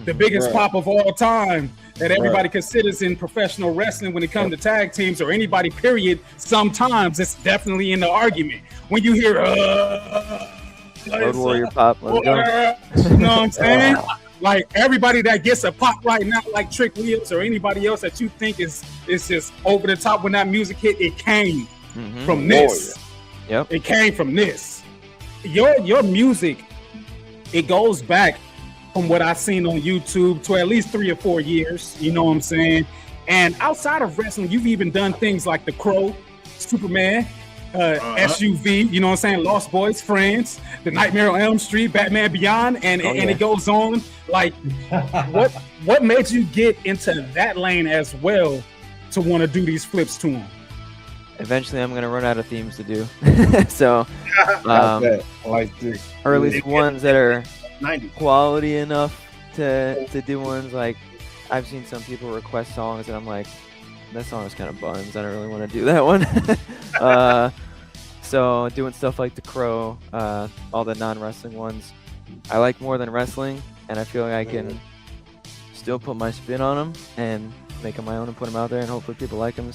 the biggest Right. pop of all time that everybody considers in professional wrestling when it comes to tag teams or anybody, period. Sometimes it's definitely in the argument. When you hear, Road Warrior pop. Let's go. you know what I'm saying? Like everybody that gets a pop right now, like Trick Williams or anybody else that you think is just over the top when that music hit, it came from this. Yep. It came from this. Your music, it goes back from what I've seen on YouTube to at least 3 or 4 years. You know what I'm saying? And outside of wrestling, you've even done things like The Crow, Superman, SUV, you know what I'm saying? Lost Boys, Friends, The Nightmare on Elm Street, Batman Beyond, and it goes on. Like, what made you get into that lane as well to want to do these flips to them? Eventually, I'm gonna run out of themes to do. So, I like this. or at least ones that are 90. quality enough to do ones. Like, I've seen some people request songs, and I'm like, that song is kind of buns. I don't really want to do that one. So doing stuff like The Crow, all the non-wrestling ones, I like more than wrestling, and I feel like I can still put my spin on them and make them my own and put them out there, and hopefully people like them.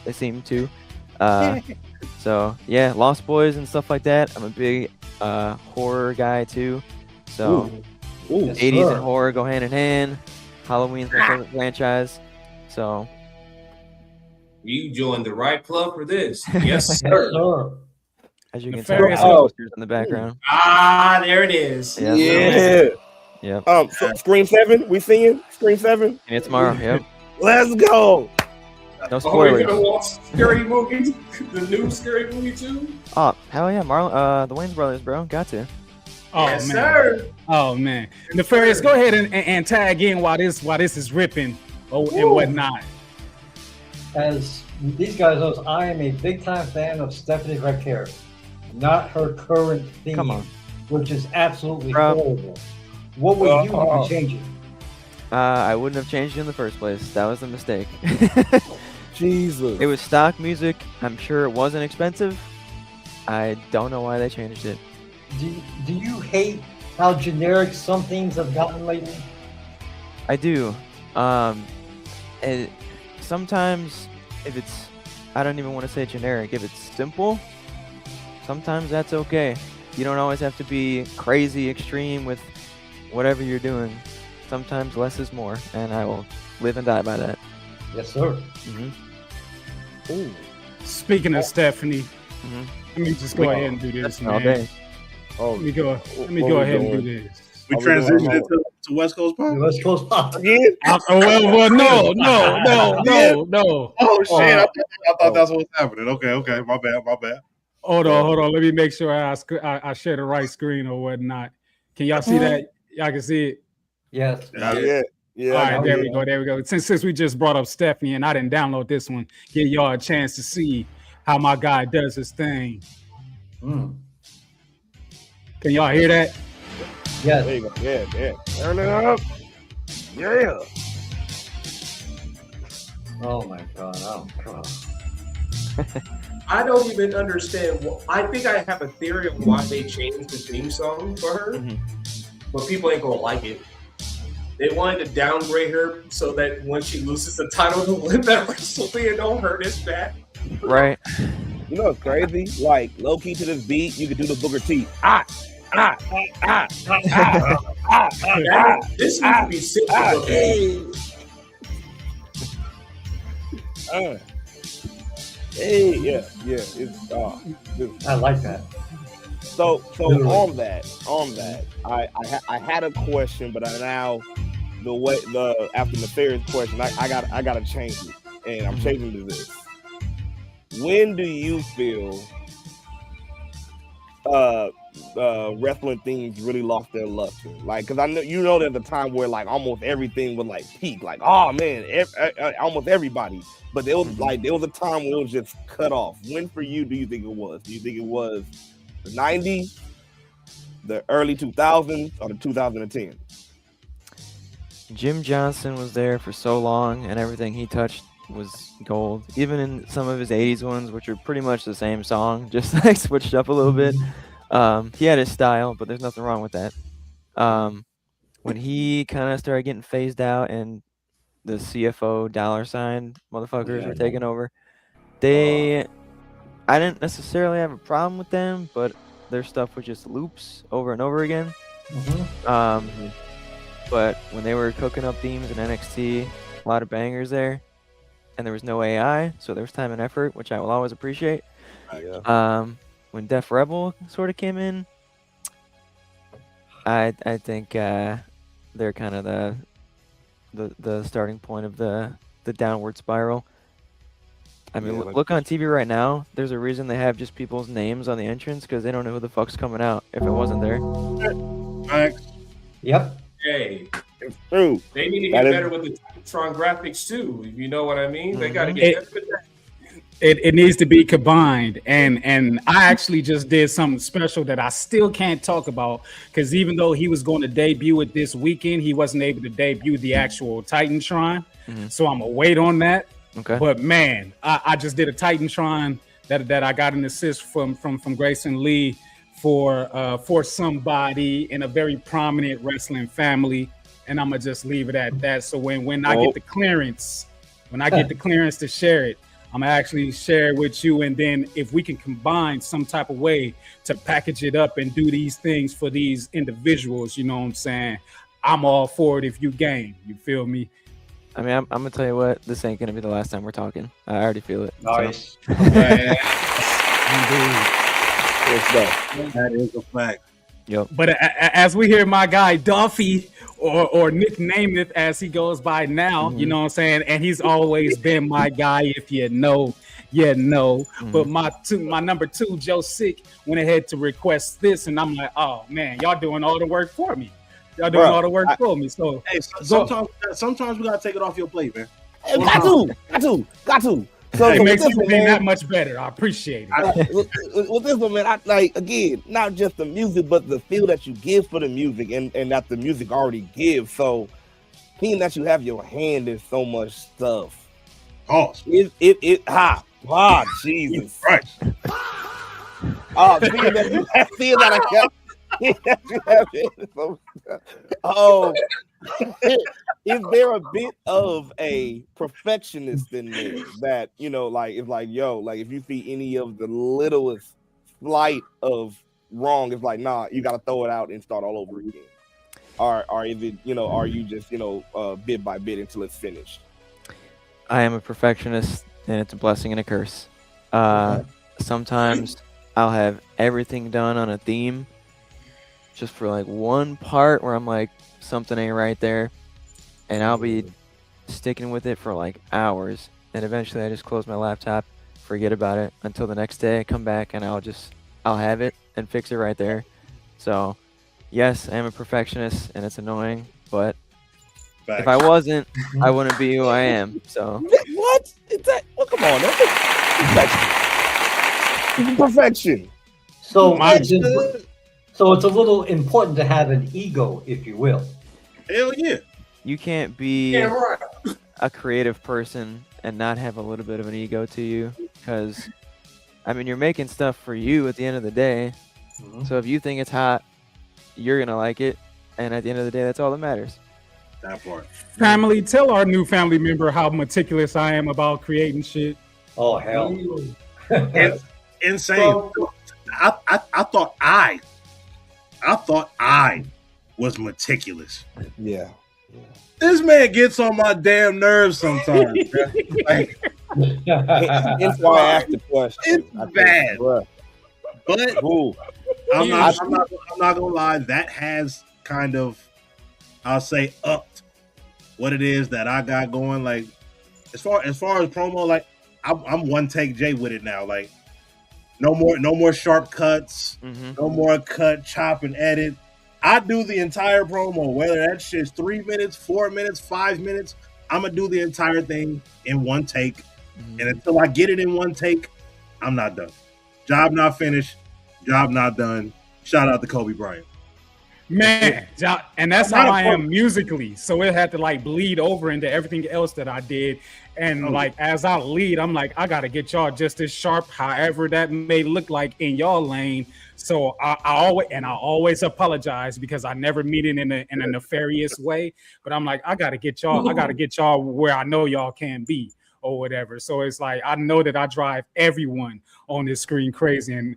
They seem to. So yeah, Lost Boys and stuff like that. I'm a big horror guy too. So 80s and horror go hand in hand. Halloween's my favorite franchise. So You joined the right club for this. Yes, sir. as you can tell, posters in the background. Ah, there it is. Yeah. So Scream 7, we seeing Scream 7? And it's tomorrow. Yep. Let's go. No Oh, we're spoilers. gonna watch scary movie, the new scary movie too. Oh hell yeah, the Wayans brothers, bro. Got to. Oh Yes, man. sir. Oh man. Nefarious, go ahead and tag in while this is ripping and whatnot. As these guys know, I am a big time fan of Stephanie Recare, not her current theme, Come on. which is absolutely horrible. What would you want to change it? I wouldn't have changed it in the first place. That was the mistake. Jesus. It was stock music. I'm sure it wasn't expensive. I don't know why they changed it. Do you hate how generic some themes have gotten lately? I do. And sometimes if it's, I don't even want to say generic. If it's simple, sometimes that's okay. You don't always have to be crazy extreme with whatever you're doing. Sometimes less is more, and I will live and die by that. Yes, sir. Ooh. Speaking of Stephanie, let me just go ahead and do this, man. All day. Let me go ahead and do this. We transitioned into West Coast Pop. West Coast Pop. Well, no. Oh shit! I thought that's what was happening. Okay, my bad. Hold on. Let me make sure I share the right screen or whatnot. Can y'all see that? Y'all can see it. Yes. Yeah. All right, there we go. Since we just brought up Stephanie and I didn't download this one, give y'all a chance to see how my guy does his thing. Can y'all hear that? Yeah. There you go. Yeah. Turn it up. Yeah. Oh my God. Oh God. I don't even understand. I think I have a theory of why they changed the theme song for her, but people ain't gonna like it. They wanted to downgrade her so that when she loses the title to win that WrestleMania, it don't hurt as bad. Right. You know what's crazy? Like low key to this beat, you could do the Booker T. This needs to be simple. Hey, yeah. It's I like that. So on that, I had a question, but after the fairest question, I gotta change it, and I'm changing to this. When do you feel wrestling themes really lost their luster? Like, because I know there's a time where like almost everything would like peak, like oh man, almost everybody. But there was a time where it was just cut off. When for you do you think it was? Do you think it was the 90s, the early 2000s, or the 2010s? Jim Johnson was there for so long, and everything he touched was gold. Even in some of his 80s ones, which are pretty much the same song, just like switched up a little bit. He had his style, but there's nothing wrong with that. when he kind of started getting phased out and the CFO $ motherfuckers were taking over, I didn't necessarily have a problem with them, but their stuff was just loops over and over again. But when they were cooking up themes in NXT, a lot of bangers there, and there was no AI, so there was time and effort, which I will always appreciate. When Def Rebel sort of came in, I think they're kind of the starting point of the downward spiral. I mean, look on TV right now. There's a reason they have just people's names on the entrance because they don't know who the fuck's coming out if it wasn't there. Yep. Hey, it's true. They need to get better with the Tron graphics too. If you know what I mean, they got to get better with that. It needs to be combined, and I actually just did something special that I still can't talk about because even though he was going to debut it this weekend, he wasn't able to debut the actual Titantron. So I'm gonna wait on that. Okay. But man, I just did a Titantron that I got an assist from Grayson Lee for somebody in a very prominent wrestling family, and I'm gonna just leave it at that. So when I get the clearance, to share it, I'm gonna actually share it with you, and then if we can combine some type of way to package it up and do these things for these individuals, you know what I'm saying? I'm all for it if you game. You feel me? I mean, I'm gonna tell you what, this ain't gonna be the last time we're talking. I already feel it. Nice. So. That is a fact. Yep. But as we hear my guy Duffy or Nick Namath as he goes by now, you know what I'm saying, and he's always been my guy. If you know, you know. But my number 2, Joe Sick, went ahead to request this, and I'm like, oh man, y'all doing all the work for me. Y'all doing all the work for me. So hey, sometimes we gotta take it off your plate, man. Hey, got to. So it makes you be that much better. I appreciate it. With this one, man, I like, again, not just the music, but the feel that you give for the music and that the music already gives. So being that you have your hand in so much stuff. Oh, Jesus. Right. Seeing that I got. Is there a bit of a perfectionist in there that, you know, like, it's like, yo, like if you see any of the littlest slight of wrong, it's like, nah, you got to throw it out and start all over again? Or is it, you know, are you just, you know, bit by bit until it's finished? I am a perfectionist, and it's a blessing and a curse. Sometimes I'll have everything done on a theme just for like one part where I'm like, something ain't right there, and I'll be sticking with it for like hours, and eventually I just close my laptop, forget about it until the next day. I come back and I'll have it and fix it right there. So yes, I am a perfectionist, and it's annoying, but if I wasn't, I wouldn't be who I am. So what is that? Well, come on, that's perfection. So it's a little important to have an ego, if you will. Hell yeah. You can't be a creative person and not have a little bit of an ego to you, because I mean, you're making stuff for you at the end of the day. So if you think it's hot, you're gonna like it, and at the end of the day, that's all that matters. That part. Family, tell our new family member how meticulous I am about creating shit. Oh hell. It's insane. I thought I was meticulous. Yeah. This man gets on my damn nerves sometimes. Like, That's why I asked the question. It's bad. But I'm not gonna lie, that has kind of, I'll say, upped what it is that I got going. Like as far as promo, like I'm one take Jay with it now. Like no more sharp cuts, no more cut, chop, and edit. I do the entire promo, whether that shit's 3 minutes, 4 minutes, 5 minutes. I'm gonna do the entire thing in one take, and until I get it in one take, I'm not done. Job not finished, job not done. Shout out to Kobe Bryant. Man, and that's I'm how not I a pro. am musically. So it had to like bleed over into everything else that I did. And like as I lead, I'm like, I gotta get y'all just as sharp, however that may look like in y'all lane. So I always apologize because I never mean it in a nefarious way. But I'm like, I gotta get y'all where I know y'all can be or whatever. So it's like I know that I drive everyone on this screen crazy, and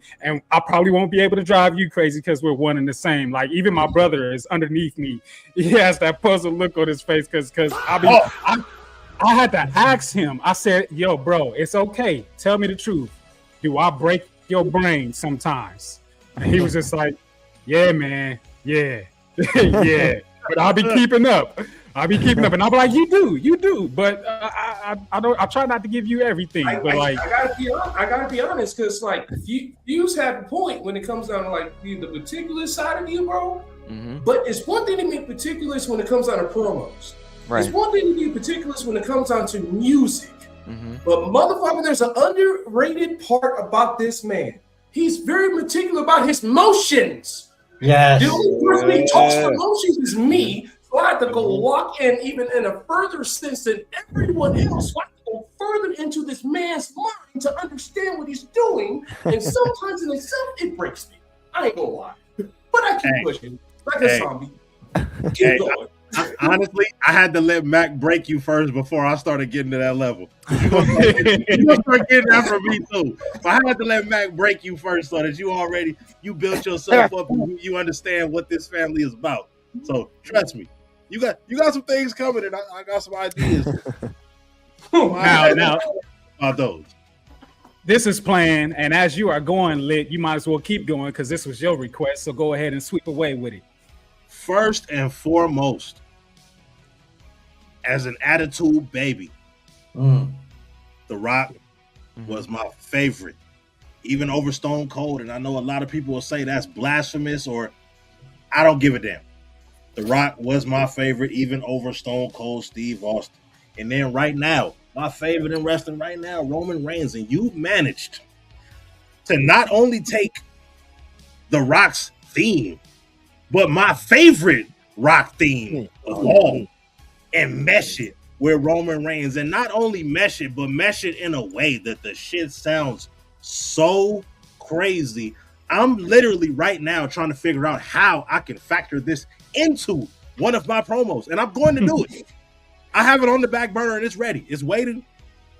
I probably won't be able to drive you crazy because we're one and the same. Like even my brother is underneath me. He has that puzzled look on his face because I had to ask him. I said, "Yo, bro, it's okay. Tell me the truth. Do I break your brain sometimes?" And he was just like, "Yeah, man. Yeah, yeah. But I'll be keeping up. And I'll be like, you do. But I don't. I try not to give you everything. But like, I gotta be honest, because like you have a point when it comes down to like the particular side of you, bro. Mm-hmm. But it's one thing to be particulars when it comes down to promos. Right. It's one thing to be particulars when it comes down to music. Mm-hmm. But motherfucker, there's an underrated part about this man. He's very meticulous about his motions. Yes. The only person he talks for motions is me. So I have to go lock in even in a further sense than everyone else. So I have to go further into this man's mind to understand what he's doing. And sometimes in itself, it breaks me. I ain't gonna lie. But I keep pushing. Like a zombie. Keep going. Honestly, I had to let Mac break you first before I started getting to that level. You're gonna start getting that from me too. But I had to let Mac break you first so that you built yourself up and you understand what this family is about. So trust me, you got some things coming, and I got some ideas. now about those. This is playing, and as you are going lit, you might as well keep going because this was your request. So go ahead and sweep away with it. First and foremost, as an attitude baby, The Rock was my favorite, even over Stone Cold. And I know a lot of people will say that's blasphemous, or I don't give a damn. The Rock was my favorite, even over Stone Cold Steve Austin. And then right now, my favorite in wrestling right now, Roman Reigns. And you managed to not only take The Rock's theme, but my favorite Rock theme of all, and mesh it with Roman Reigns. And not only mesh it, but mesh it in a way that the shit sounds so crazy. I'm literally right now trying to figure out how I can factor this into one of my promos. And I'm going to do it. I have it on the back burner and it's ready. It's waiting.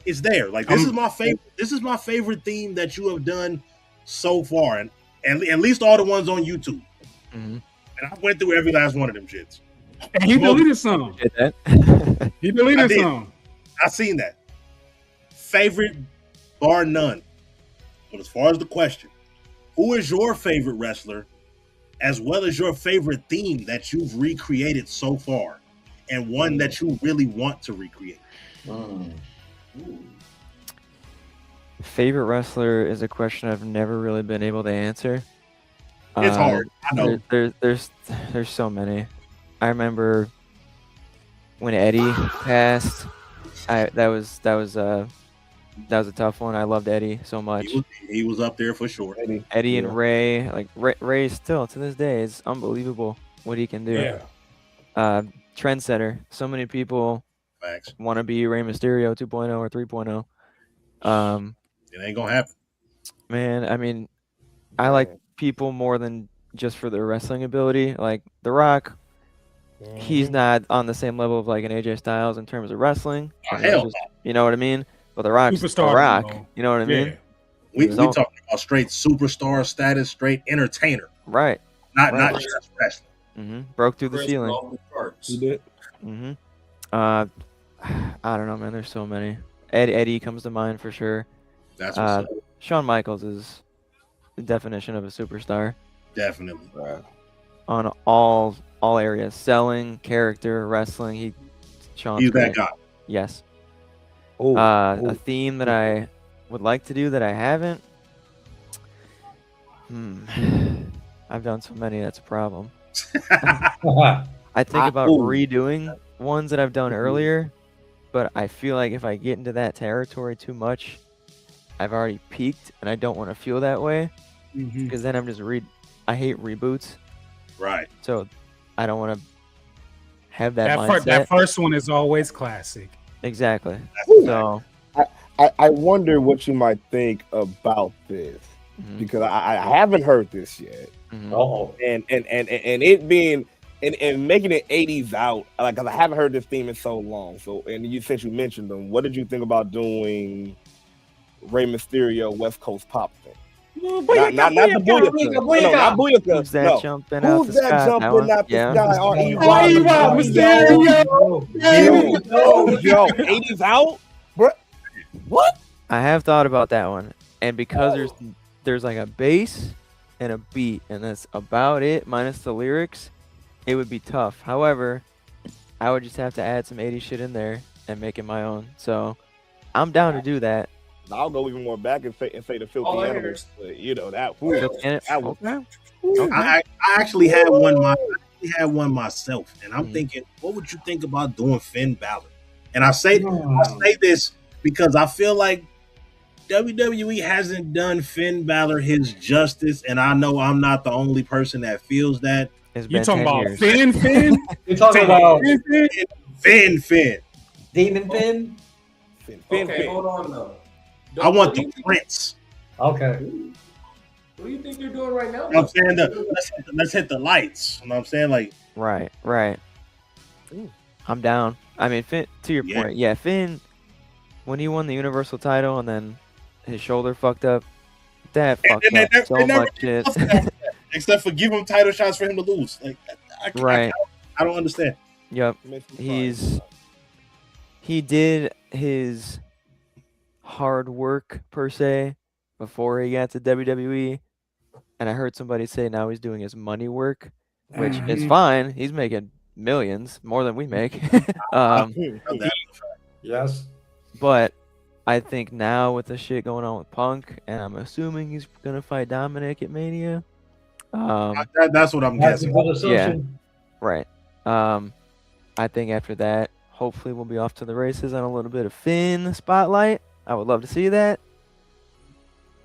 It's there. Like this is my favorite. This is my favorite theme that you have done so far. And at least all the ones on YouTube. Mm-hmm. And I went through every last one of them shits. And he deleted some. He deleted some. I seen that. Favorite, bar none. But as far as the question, who is your favorite wrestler, as well as your favorite theme that you've recreated so far, and one that you really want to recreate? Favorite wrestler is a question I've never really been able to answer. It's hard. I know. There's so many. I remember when Eddie passed. That was a tough one. I loved Eddie so much. He was up there for sure. Eddie and Ray, like Ray still to this day is unbelievable what he can do. Yeah. Trendsetter. So many people want to be Rey Mysterio 2.0 or 3.0. It ain't gonna happen. Man, I mean, I like people more than just for their wrestling ability. Like The Rock, he's not on the same level of like an AJ Styles in terms of wrestling. You know what I mean? But The Rock's Superstar, The Rock. You know what I mean? We talking about straight superstar status, straight entertainer. Right. Not just wrestling. Broke through the ceiling. He did. I don't know, man. There's so many. Eddie comes to mind for sure. That's what's up. Shawn Michaels is the definition of a superstar. Definitely. On all areas, selling, character, wrestling. He's that guy. Yes. A theme that I would like to do that I haven't. I've done so many. That's a problem. I think about redoing ones that I've done earlier, but I feel like if I get into that territory too much, I've already peaked, and I don't want to feel that way because then I'm just I hate reboots. Right. So I don't want to have that mindset. That first one is always classic. Exactly. So I wonder what you might think about this because I haven't heard this yet. And it being and making it 80s out, like, cause I haven't heard this theme in so long. So, and since you mentioned them, what did you think about doing Rey Mysterio West Coast pop thing? Not the Booyaka. No, not Booyaka. Who's that jumping out the Who's that sky? jumping out the sky? Yo, 80s out, bro. What? I have thought about that one, and because there's like a bass and a beat, and that's about it, minus the lyrics, it would be tough. However, I would just have to add some 80s shit in there and make it my own. So I'm down to do that. I'll go even more back and say the filthy animals. You know that. I actually had one myself, and I'm thinking, what would you think about doing Finn Balor? And I say this because I feel like WWE hasn't done Finn Balor his justice, and I know I'm not the only person that feels that. You talking about Finn? You talking about Finn? Demon Finn? Okay, hold on though. I want the Prince. Okay. What do you think you're doing right now? I'm saying let's hit the lights. You know what I'm saying? Like right. I'm down. I mean, Finn, to your point, yeah, Finn, when he won the Universal title and then his shoulder fucked up, that fucked up so much shit. Except for give him title shots for him to lose. Like, I don't understand. Yep. He did his hard work per se before he got to WWE, and I heard somebody say now he's doing his money work, which is fine. He's making millions, more than we make. Yes. But I think now with the shit going on with Punk, and I'm assuming he's gonna fight Dominic at Mania. That's what I'm guessing. Yeah, right. I think after that, hopefully we'll be off to the races on a little bit of Finn spotlight. I would love to see that.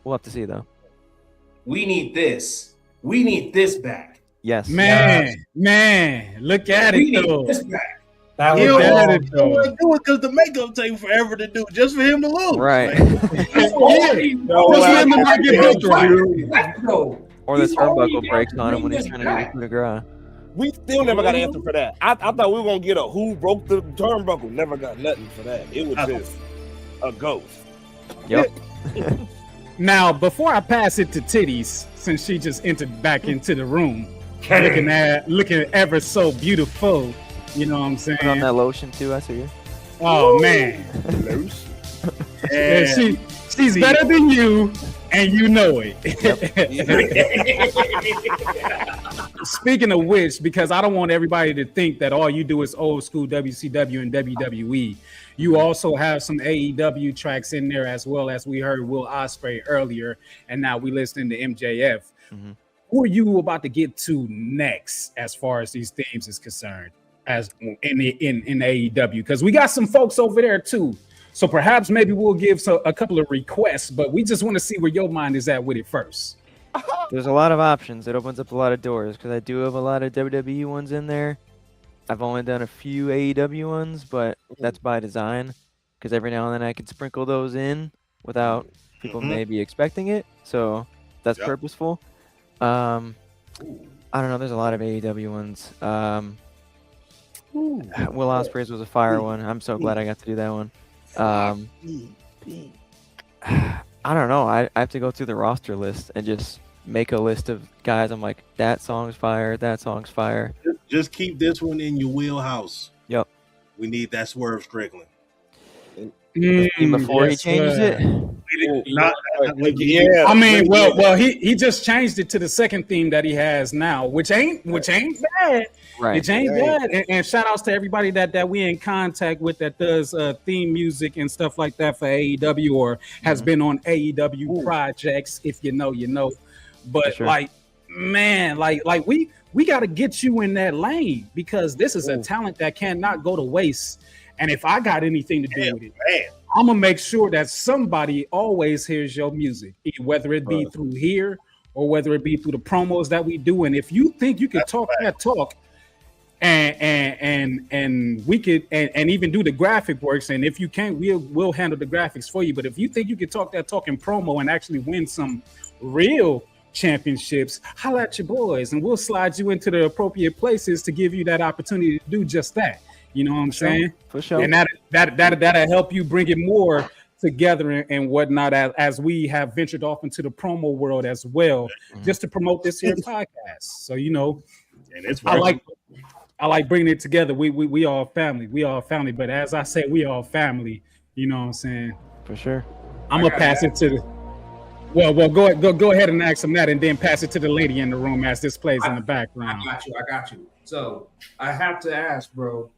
We'll have to see though. We need this. We need this back. Yes. Man, look at it though. This back. He don't do it because the makeup take forever to do, just for him to lose. Right. Or the turnbuckle breaks on him when he's trying to do the coup de grace. We still never got an answer for that. I thought we were gonna get a who broke the turnbuckle. Never got nothing for that. It was just a ghost. Yep. Now, before I pass it to Titties, since she just entered back into the room, looking ever so beautiful, you know what I'm saying? Put on that lotion too, I see you. Oh man, yeah, she's better than you, and you know it. Speaking of which, because I don't want everybody to think that all you do is old school WCW and WWE, you also have some AEW tracks in there, as well as we heard Will Ospreay earlier, and now we listening to MJF. Mm-hmm. Who are you about to get to next as far as these themes is concerned, as in AEW? Because we got some folks over there too. So perhaps maybe we'll give a couple of requests, but we just want to see where your mind is at with it first. There's a lot of options. It opens up a lot of doors because I do have a lot of WWE ones in there. I've only done a few AEW ones, but that's by design because every now and then I can sprinkle those in without people maybe expecting it. So that's purposeful. I don't know. There's a lot of AEW ones. Will Ospreay's was a fire one. I'm so glad I got to do that one. I don't know. I have to go through the roster list and just make a list of guys. I'm like, that song's fire. That song's fire. Just keep this one in your wheelhouse. Yep. We need that Swerve Strickland. Before he changes it. I mean, well, he just changed it to the second theme that he has now, which ain't bad. Right. It ain't bad. And shout outs to everybody that we in contact with that does theme music and stuff like that for AEW or has been on AEW projects. If you know, you know. But like, man, like we got to get you in that lane because this is a talent that cannot go to waste. And if I got anything to do with it, I'm gonna make sure that somebody always hears your music, whether it be through here or whether it be through the promos that we do. And if you think you can talk that talk, and we could and even do the graphic works, and if you can't, we'll handle the graphics for you. But if you think you can talk that talk in promo and actually win some real championships, holla at your boys, and we'll slide you into the appropriate places to give you that opportunity to do just that. You know what I'm saying? For sure. And that'll help you bring it more together and whatnot as we have ventured off into the promo world as well, just to promote this here podcast. So and it's I like bringing it together. We all family. We all family. But as I say, we all family. You know what I'm saying? For sure. I'm gonna pass it to the. Well, go ahead and ask him that, and then pass it to the lady in the room as this plays in the background. I got you. So I have to ask, bro,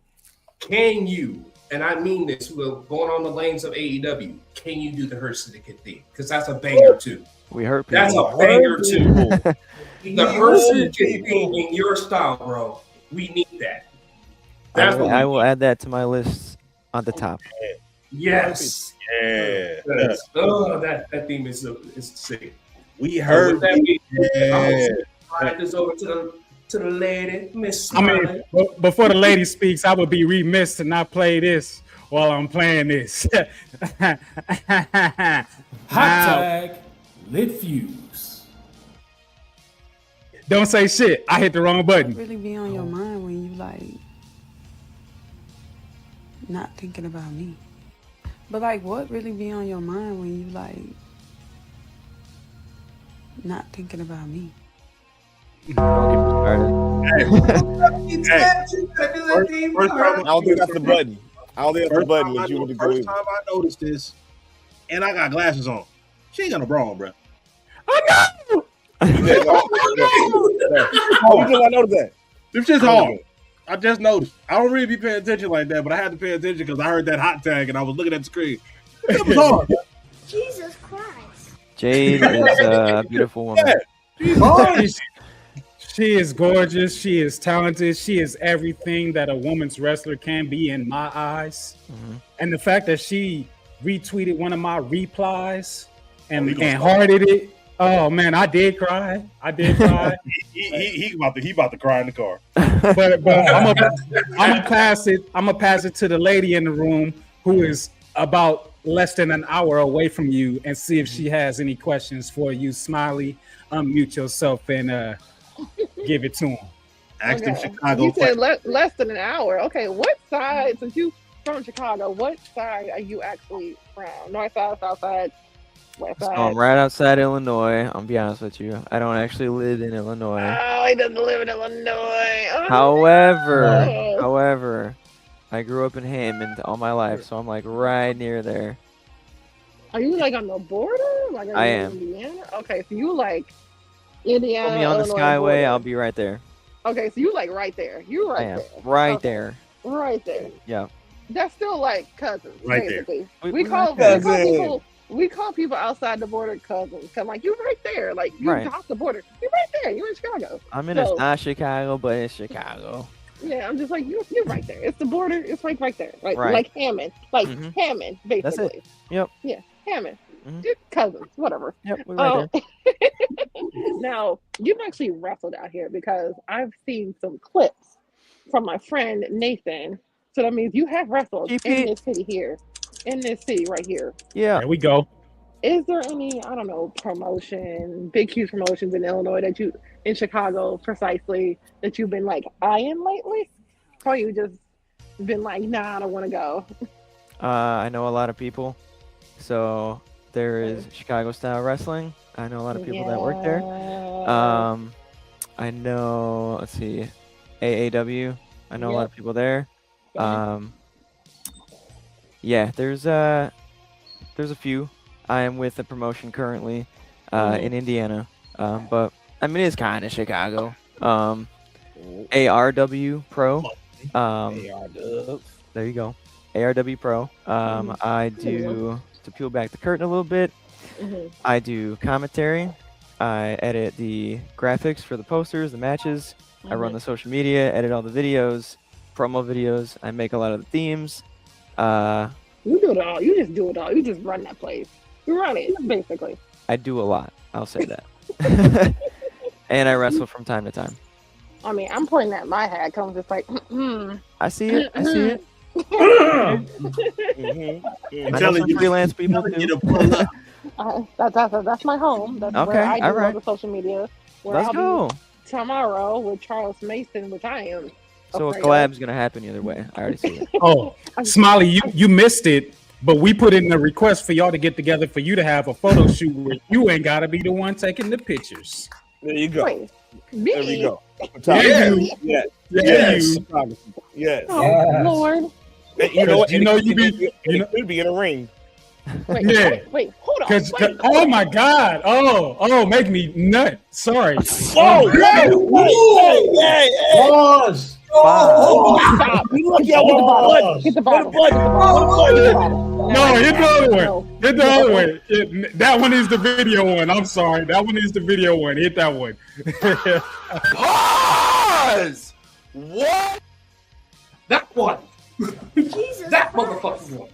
can you? And I mean this, going on the lanes of AEW. Can you do the Hurt Syndicate thing? Because that's a banger too. We hurt people. That's a banger too. The Hurt Syndicate thing in your style, bro. We need that. I will add that to my list on the top. Yes. Yeah. Oh, that theme is sick. We heard. Slide this over to the lady, Miss Smiley. Before the lady speaks, I would be remiss to not play this while I'm playing this. Hashtag lit fuse. Don't say shit. I hit the wrong button. Really be on your mind when you like not thinking about me. But like, what really be on your mind when you like not thinking about me? I don't think that's the button. I don't think that's the button that you would go in. First time I noticed this, and I got glasses on. She ain't got no bra on, bro. I know. You just I noticed that. Them shit's hard. I just noticed. I don't really be paying attention like that, but I had to pay attention because I heard that hot tag and I was looking at the screen. It was hard. Jesus Christ. Jade is a beautiful woman. Yeah. She is gorgeous. She is talented. She is everything that a woman's wrestler can be in my eyes. Mm-hmm. And the fact that she retweeted one of my replies and hearted it. Oh man, I did cry. He about to cry in the car. But I'm gonna pass it. I'm gonna pass it to the lady in the room who is about less than an hour away from you, and see if she has any questions for you. Smiley, unmute yourself and give it to him. Ask them Chicago. You said less than an hour. Okay, what side? Since you from Chicago, what side are you actually from? North side, south side? So I'm right outside Illinois. I'll be honest with you. I don't actually live in Illinois. Oh, he doesn't live in Illinois. Oh, However, I grew up in Hammond all my life, so I'm like right near there. Are you like on the border? Like I am. Indiana? Okay, so you like Indiana. Put me on the Skyway, border. I'll be right there. Okay, so you like right there. You're right there. Right there. Right there. Yeah. That's still like cousins, right basically. There. We call people outside the border cousins. Cause like you're right there. Like you off the border. You're right there. You're in Chicago. It's not Chicago, but it's Chicago. Yeah, I'm just like you're right there. It's the border. It's like right there. Like Hammond. Like Hammond, basically. That's it. Yep. Yeah, Hammond. Cousins, whatever. Yep, we're right there. Now, you've actually wrestled out here because I've seen some clips from my friend Nathan. So that means you have wrestled in this city here. In this city right here. Yeah. There we go. Is there any, I don't know, promotion, big, huge promotions in Illinois in Chicago precisely, that you've been like eyeing lately? Or you just been like, nah, I don't want to go? I know a lot of people. So there is Chicago Style Wrestling. I know a lot of people that work there. I know, let's see, AAW. I know a lot of people there. Yeah, there's a few. I am with a promotion currently in Indiana, but I mean it's kind of Chicago. ARW Pro. There you go. ARW Pro. I do, to peel back the curtain a little bit, I do commentary. I edit the graphics for the posters, the matches. I run the social media, edit all the videos, promo videos. I make a lot of the themes. You do it all. You just do it all. You just run that place. You run it, basically. I do a lot. I'll say that. And I wrestle from time to time. I mean, I'm pointing at my hat because I'm just like, I see it. I see it. I'm telling you, freelance people too. That's my home. That's Okay, where I do all right. all the social media. Where Let's I'll go. be tomorrow with Charles Mason, which I am. So a afraid collab's gonna happen either way. I already see it. Oh, Smiley, you missed it, but we put in a request for y'all to get together for you to have a photo shoot where you ain't gotta be the one taking the pictures. There you go. Wait, There we go. Yeah, you. Yes. Yes. Yes. Oh, Yes. Lord. You know what? You know you be. You know, could be in a ring. Wait, Yeah. wait, hold on. Cause, Wait. oh my God! Oh, make me nut. Sorry. Whoa! Hey! Pause. Stop. You look at what Get the bottle. No, hit the other one. Hit the other one. That one is the video one. I'm sorry. That one is the video one. Hit that one. Pause! What? That one. That motherfucker one.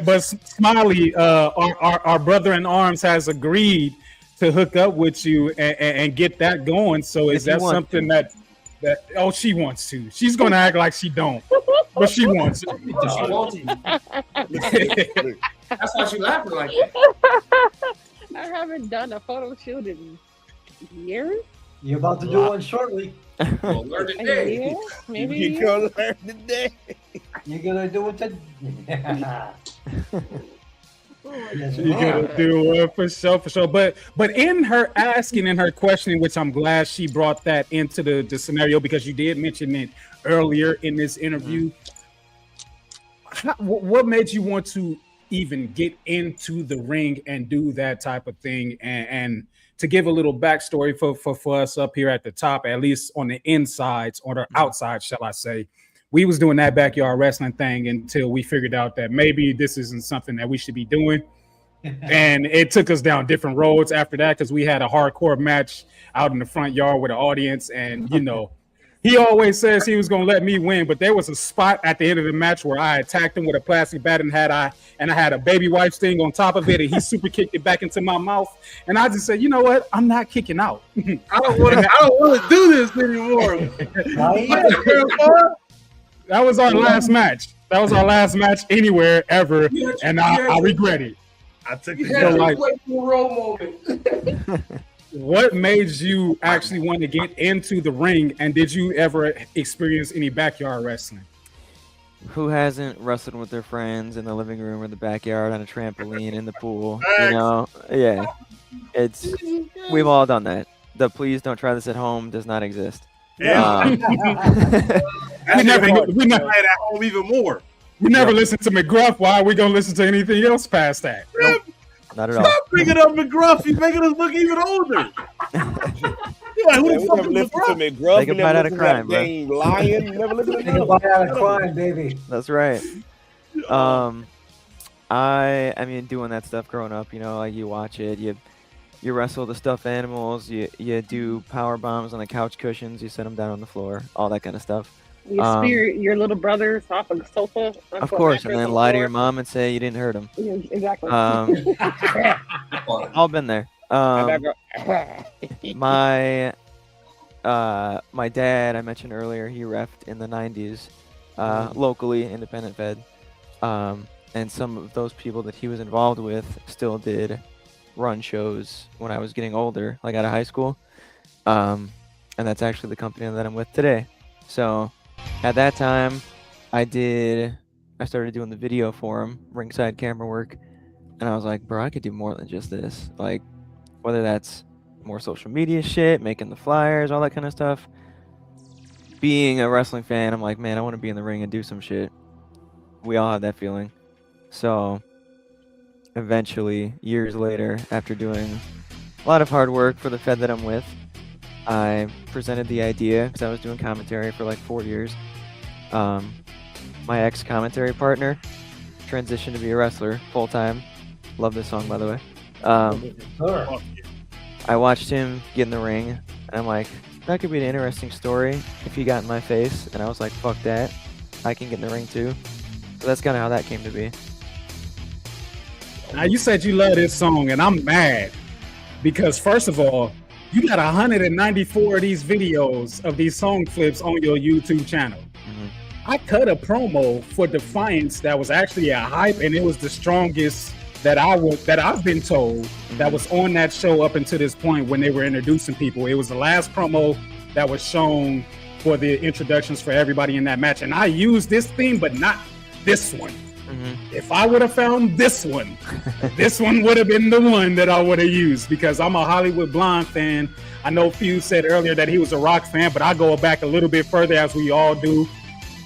But Smiley, our brother in arms has agreed to hook up with you and get that going. So is that something that she wants to? She's gonna act like she don't, but she wants to. She wants to. That's why she laughing like that. I haven't done a photo shoot in years. You're about to do one shortly. Well, learn A today. year, maybe. You gonna learn today. You're gonna do it today. Yes, You gotta do it for sure. But in her asking and her questioning, which I'm glad she brought that into the scenario because you did mention it earlier in this interview. What made you want to even get into the ring and do that type of thing? And to give a little backstory for us up here at the top, at least on the insides or the outside, shall I say, we was doing that backyard wrestling thing until we figured out that maybe this isn't something that we should be doing. And it took us down different roads after that because we had a hardcore match out in the front yard with the audience. And, you know, he always says he was going to let me win, but there was a spot at the end of the match where I attacked him with a plastic bat and I had a baby wipes thing on top of it, and he super kicked it back into my mouth. And I just said, you know what? I'm not kicking out. I don't want to do this anymore. That was our last match. That was our last match anywhere ever, and I regret it. I took You the had to like- wait for a real moment. What made you actually want to get into the ring, and did you ever experience any backyard wrestling? Who hasn't wrestled with their friends in the living room or the backyard on a trampoline in the pool? You know, yeah. We've all done that. The please don't try this at home does not exist. Yeah. We never at home even more. we never listened to McGruff. Why are we gonna listen to anything else past that? Nope. Not at all. Stop bringing up McGruff. You're making us look even older. You're like, who the fuck never is listened to McGruff? McGruff. Take a bite out of crime, bro. Lion. Never listened to Take a bite out of crime, baby. That's right. I mean, doing that stuff growing up, you know, like you watch it, you wrestle the stuffed animals, you do power bombs on the couch cushions, you set them down on the floor, all that kind of stuff. You spear your little brothers off a sofa. Of course, and then lie to your mom and say you didn't hurt them. Yeah, exactly. All been there. My dad, I mentioned earlier, he reffed in the 90s, locally, independent fed. And some of those people that he was involved with still did run shows when I was getting older, like out of high school. And that's actually the company that I'm with today. So at that time, I started doing the video for him, ringside camera work. And I was like, bro, I could do more than just this. Like, whether that's more social media shit, making the flyers, all that kind of stuff. Being a wrestling fan, I'm like, man, I want to be in the ring and do some shit. We all have that feeling. So eventually, years later, after doing a lot of hard work for the Fed that I'm with, I presented the idea because I was doing commentary for like 4 years. My ex-commentary partner transitioned to be a wrestler full-time. Love this song, by the way. I watched him get in the ring, and I'm like, that could be an interesting story if he got in my face. And I was like, fuck that. I can get in the ring too. So that's kind of how that came to be. Now you said you love this song, and I'm mad because first of all, you got 194 of these videos of these song clips on your YouTube channel. I cut a promo for Defiance that was actually a hype, and it was the strongest that I've been told that was on that show up until this point when they were introducing people. It was the last promo that was shown for the introductions for everybody in that match, and I used this theme, but not this one. If I would have found this one, this one would have been the one that I would have used, because I'm a Hollywood Blonde fan. I know Fuse said earlier that he was a rock fan, but I go back a little bit further, as we all do.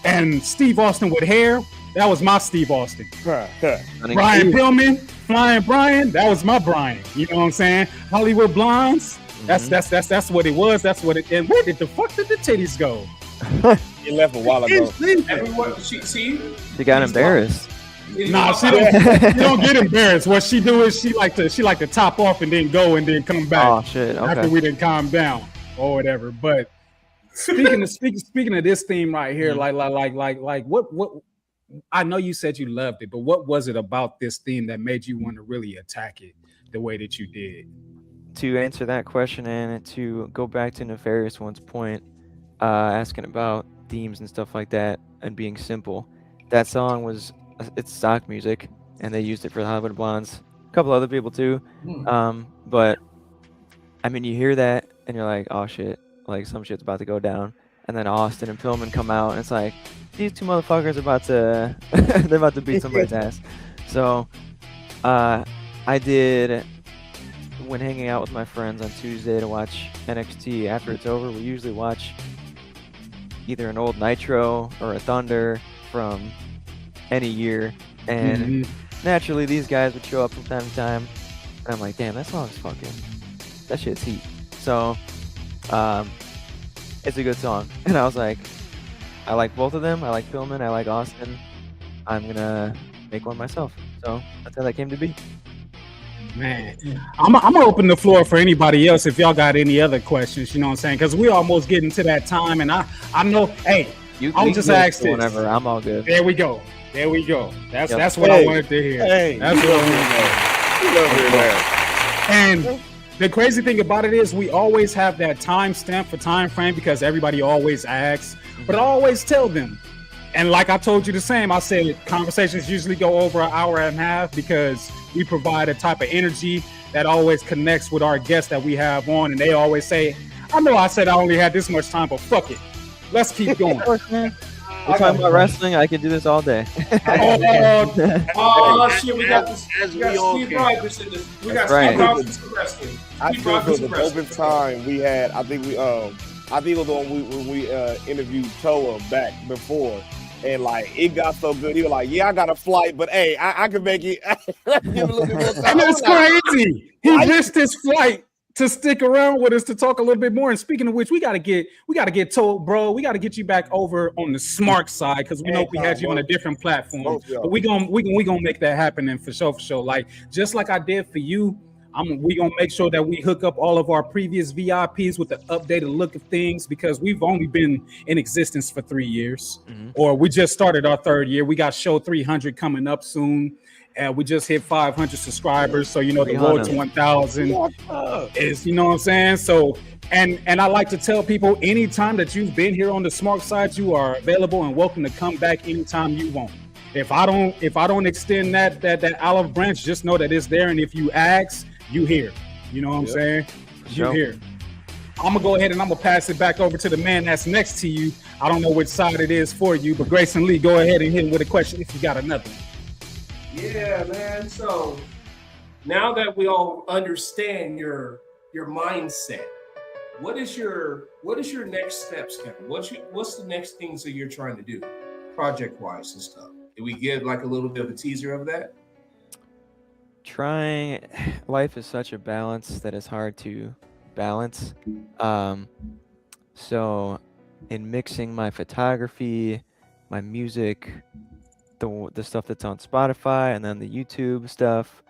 And Steve Austin with hair, that was my Steve Austin. Brian Pillman, Flying Brian, that was my Brian. You know what I'm saying? Hollywood Blondes, that's what it was. That's what it. And where did the fuck did the titties go? He left a while ago. Everyone, she got embarrassed. Nah, she don't get embarrassed. What she do is she like to top off and then go and then come back. Oh shit! Okay. After we didn't calm down or whatever. But speaking of this theme right here, like what I know you said you loved it, but what was it about this theme that made you want to really attack it the way that you did? To answer that question and to go back to Nefarious One's point, asking about themes and stuff like that and being simple, that song it's stock music, and they used it for the Hollywood Blondes, a couple other people too. But I mean, you hear that and you're like, oh shit, like some shit's about to go down. And then Austin and Pillman come out, and it's like, these two motherfuckers are about to they're about to beat somebody's ass. So I did, when hanging out with my friends on Tuesday to watch NXT after it's over, we usually watch either an old Nitro or a Thunder from any year, and naturally these guys would show up from time to time, and I'm like, damn, that song's fucking, that shit's heat. So it's a good song, and I was like, I like both of them. I like Pillman, I like Austin. I'm gonna make one myself. So that's how that came to be. Man, I'm gonna open the floor for anybody else if y'all got any other questions. You know what I'm saying? Because we almost getting to that time, and I know. Hey, I'll just ask this. Whenever, I'm all good. There we go. That's what I wanted to hear. That's what I wanted to hear. And the crazy thing about it is we always have that time stamp for time frame, because everybody always asks. But I always tell them, and like I told you the same, I said conversations usually go over an hour and a half, because we provide a type of energy that always connects with our guests that we have on, and they always say, I know I said I only had this much time, but fuck it, let's keep going. We're talking about wrestling. I can do this all day. Oh shit, we got this. We got Steve Rogers in this. We got Steve Rogers for wrestling. I feel for the open time we had. I think it was the one when we interviewed Toa back before, and like it got so good. He was like, "Yeah, I got a flight, but hey, I can make it." Give a little bit more time. And it's crazy. He missed his flight to stick around with us to talk a little bit more. And speaking of which, we gotta get told, bro. We gotta get you back over on the Smark side, because we know we had you on a different platform. But we gonna make that happen, and for sure. Like just like I did for you, we gonna make sure that we hook up all of our previous VIPs with the updated look of things, because we've only been in existence for 3 years, or we just started our 3rd year. We got show 300 coming up soon. We just hit 500 subscribers, so you know the road to 1,000 is, you know what I'm saying. So, and I like to tell people, anytime that you've been here on the Smark side, you are available and welcome to come back anytime you want. If I don't extend that olive branch, just know that it's there, and if you ask, you hear. You know what I'm saying? You hear. I'm gonna go ahead and I'm gonna pass it back over to the man that's next to you. I don't know which side it is for you, but Grayson Lee, go ahead and hit him with a question if you got another. Yeah, man. So now that we all understand your mindset, what is your next steps, Kevin? What's the next things that you're trying to do, project wise and stuff? Did we give like a little bit of a teaser of that? Life is such a balance that it's hard to balance. So in mixing my photography, my music, the stuff that's on Spotify, and then the YouTube stuff,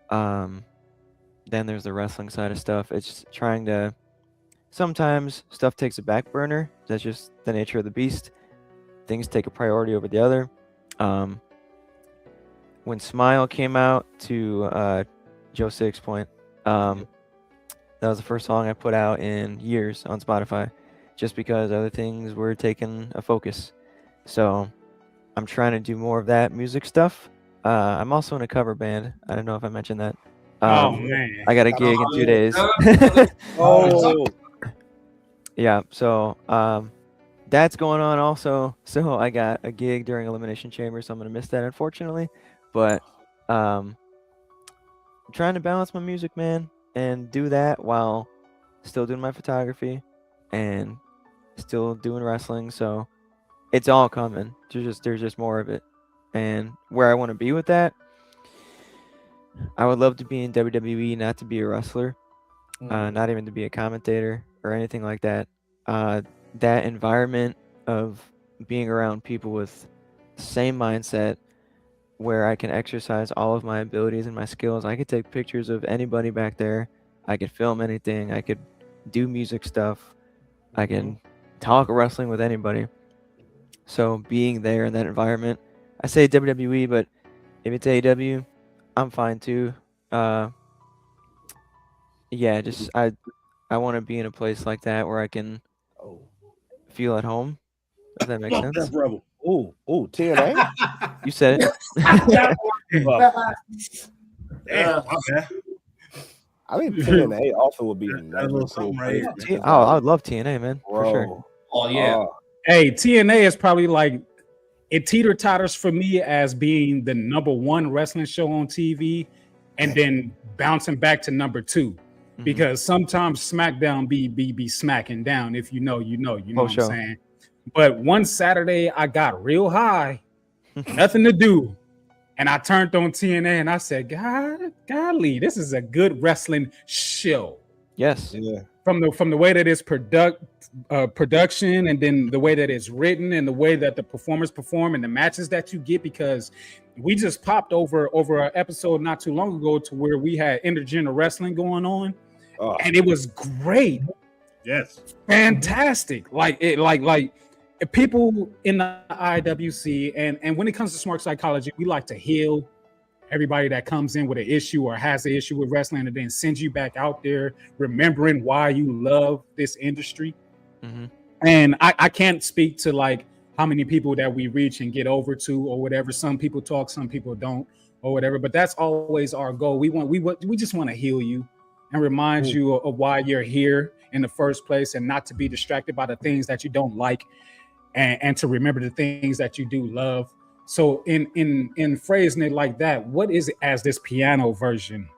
then there's the wrestling side of stuff. It's just trying to, sometimes stuff takes a back burner. That's just the nature of the beast. Things take a priority over the other. When Smile came out, to Joe Six point, That was the first song I put out in years on Spotify, just because other things were taking a focus. So I'm trying to do more of that music stuff. I'm also in a cover band. I don't know if I mentioned that. Oh man, I got a gig in 2 days. Oh, Yeah, so that's going on also. So I got a gig during Elimination Chamber, so I'm gonna miss that unfortunately. But I'm trying to balance my music, man, and do that while still doing my photography and still doing wrestling. So it's all coming. There's just more of it. And where I want to be with that, I would love to be in WWE, not to be a wrestler, not even to be a commentator or anything like that. That environment of being around people with the same mindset, where I can exercise all of my abilities and my skills. I could take pictures of anybody back there. I could film anything. I could do music stuff. I can talk wrestling with anybody. So being there in that environment, I say WWE, but if it's AEW, I'm fine too. Yeah, just I want to be in a place like that where I can feel at home. If that makes sense. Death Rebel. ooh, TNA. You said it. Damn, my bad. I think TNA also would be That's a another little cool something right place. here. Oh, I would love TNA, man, for sure. Bro. Oh yeah. hey, TNA is probably like it teeter-totters for me as being the #1 wrestling show on TV, and then bouncing back to #2. Because sometimes SmackDown be smacking down. If you know what I'm saying. But one Saturday I got real high, nothing to do, and I turned on TNA and I said, golly, this is a good wrestling show. Yes. Yeah. From the way that it's production, and then the way that it's written, and the way that the performers perform, and the matches that you get. Because we just popped over an episode not too long ago to where we had intergender wrestling going on, and it was great. Yes, fantastic. Like people in the IWC, and when it comes to smart psychology, we like to heal everybody that comes in with an issue or has an issue with wrestling, and then send you back out there remembering why you love this industry. And I can't speak to like how many people that we reach and get over to or whatever. Some people talk, some people don't, or whatever. But that's always our goal. We just want to heal you and remind you of why you're here in the first place, and not to be distracted by the things that you don't like, and to remember the things that you do love. So in phrasing it like that, what is it as this piano version?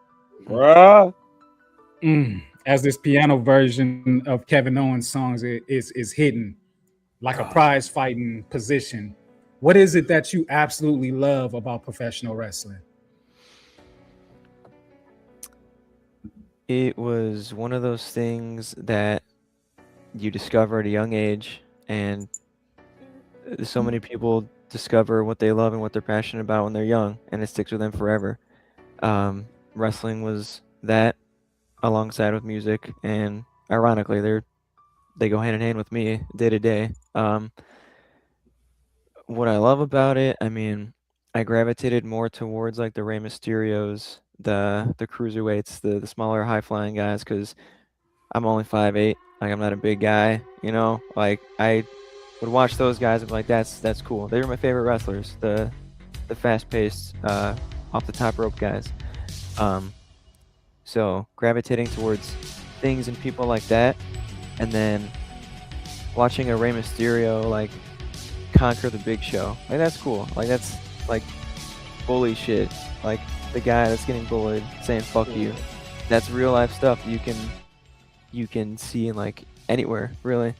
As this piano version of Kevin Owens' songs is hidden like a prize fighting position. What is it that you absolutely love about professional wrestling? It was one of those things that you discover at a young age, and so many people discover what they love and what they're passionate about when they're young, and it sticks with them forever. Wrestling was that, alongside with music, and ironically they go hand in hand with me day to day. What I love about it, I mean, I gravitated more towards like the Rey Mysterios, the cruiserweights, the smaller high flying guys, because I'm only 5'8", like I'm not a big guy, you know. Like I would watch those guys and be like, that's cool. They were my favorite wrestlers, the fast paced off the top rope guys. So gravitating towards things and people like that, and then watching a Rey Mysterio like conquer the Big Show, like that's cool. Like that's like bully shit. Like the guy that's getting bullied saying "fuck you." That's real life stuff you can see in like anywhere really.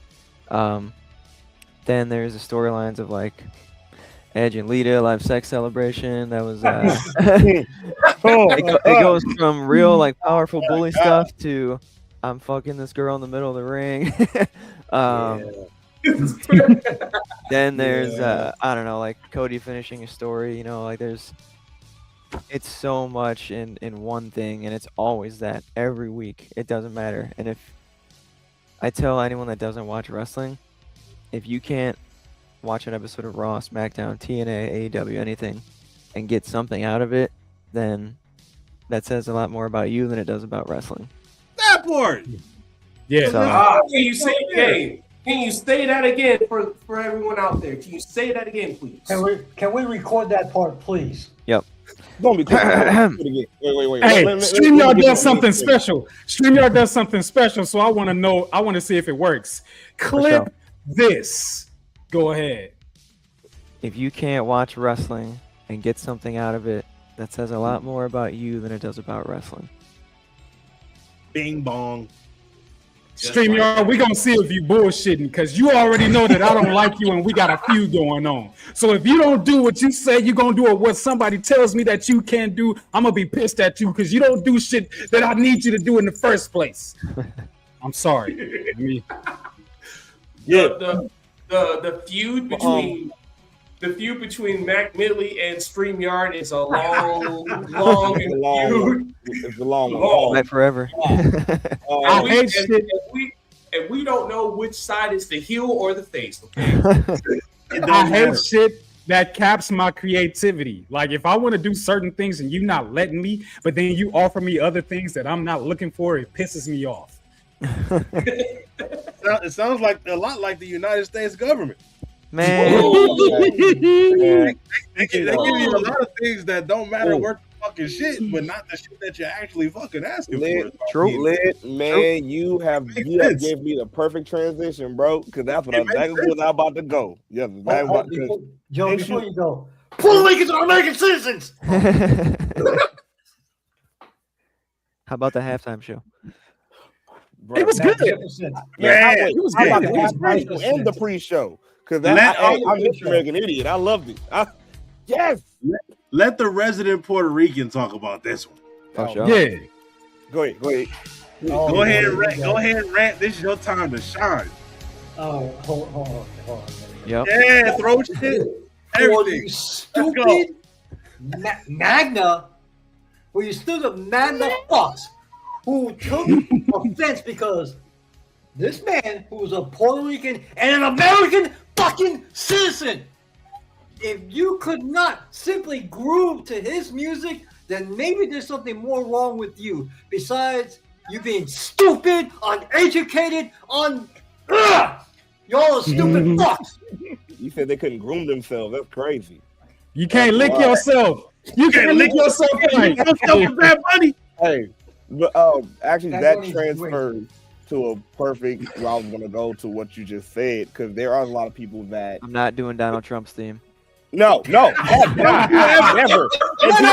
Then there's the storylines of like Edge and Lita live sex celebration. That was it goes from real like powerful bully stuff to I'm fucking this girl in the middle of the ring. Then there's I don't know, like Cody finishing a story, you know, like it's so much in one thing, and it's always that every week. It doesn't matter. And if I tell anyone that doesn't watch wrestling, if you can't watch an episode of Raw, SmackDown, TNA, AEW, anything, and get something out of it, then that says a lot more about you than it does about wrestling. that part. Yeah. So, Can you say that again for everyone out there? Can you say that again, please? Can we record that part, please? yep. Don't be quick. Wait. Hey, StreamYard does something straight. special. StreamYard does something special, so I want to know. I want to see if it works. Clip this. Go ahead. If you can't watch wrestling and get something out of it, that says a lot more about you than it does about wrestling. Bing bong. StreamYard, we gonna see if you bullshitting, because you already know that I don't like you and we got a feud going on. So if you don't do what you say you're gonna do or what somebody tells me that you can't do, I'm gonna be pissed at you because you don't do shit that I need you to do in the first place. I'm sorry. I mean, The feud between Mac Midley and StreamYard is a long feud. It's a long one. Like forever. And we don't know which side is the heel or the face. Okay? I hate shit that caps my creativity. Like if I want to do certain things and you not letting me, but then you offer me other things that I'm not looking for, it pisses me off. It sounds like a lot like the United States government. Man. They give you a lot of things that don't matter worth fucking shit, but not the shit that you're actually fucking asking for. Man, you have gave me the perfect transition, bro. Because that's what I'm about to go. Yeah, Joe, before you go, Puerto Ricans are American citizens. How about the halftime show? Bro, it was good. Yeah, it was good. It was great. And the pre-show. Because I'm just an American idiot. I loved it. Yes. Let the resident Puerto Rican talk about this one. Yeah. Go ahead. Go ahead and rant. This is your time to shine. Oh, hold on. Yep. Yeah, throw shit. Everything. You stupid Magna. Well, you stupid Magna fucks who took offense because this man who was a Puerto Rican and an American fucking citizen. If you could not simply groove to his music, then maybe there's something more wrong with you besides you being stupid, uneducated, y'all are stupid fucks. You said they couldn't groom themselves. That's crazy. You can't lick yourself. You can't lick yourself right. Hey, but actually that transfers to a perfect where I was gonna go to what you just said, because there are a lot of people that I'm not doing Donald Trump's theme. No. Never. Money.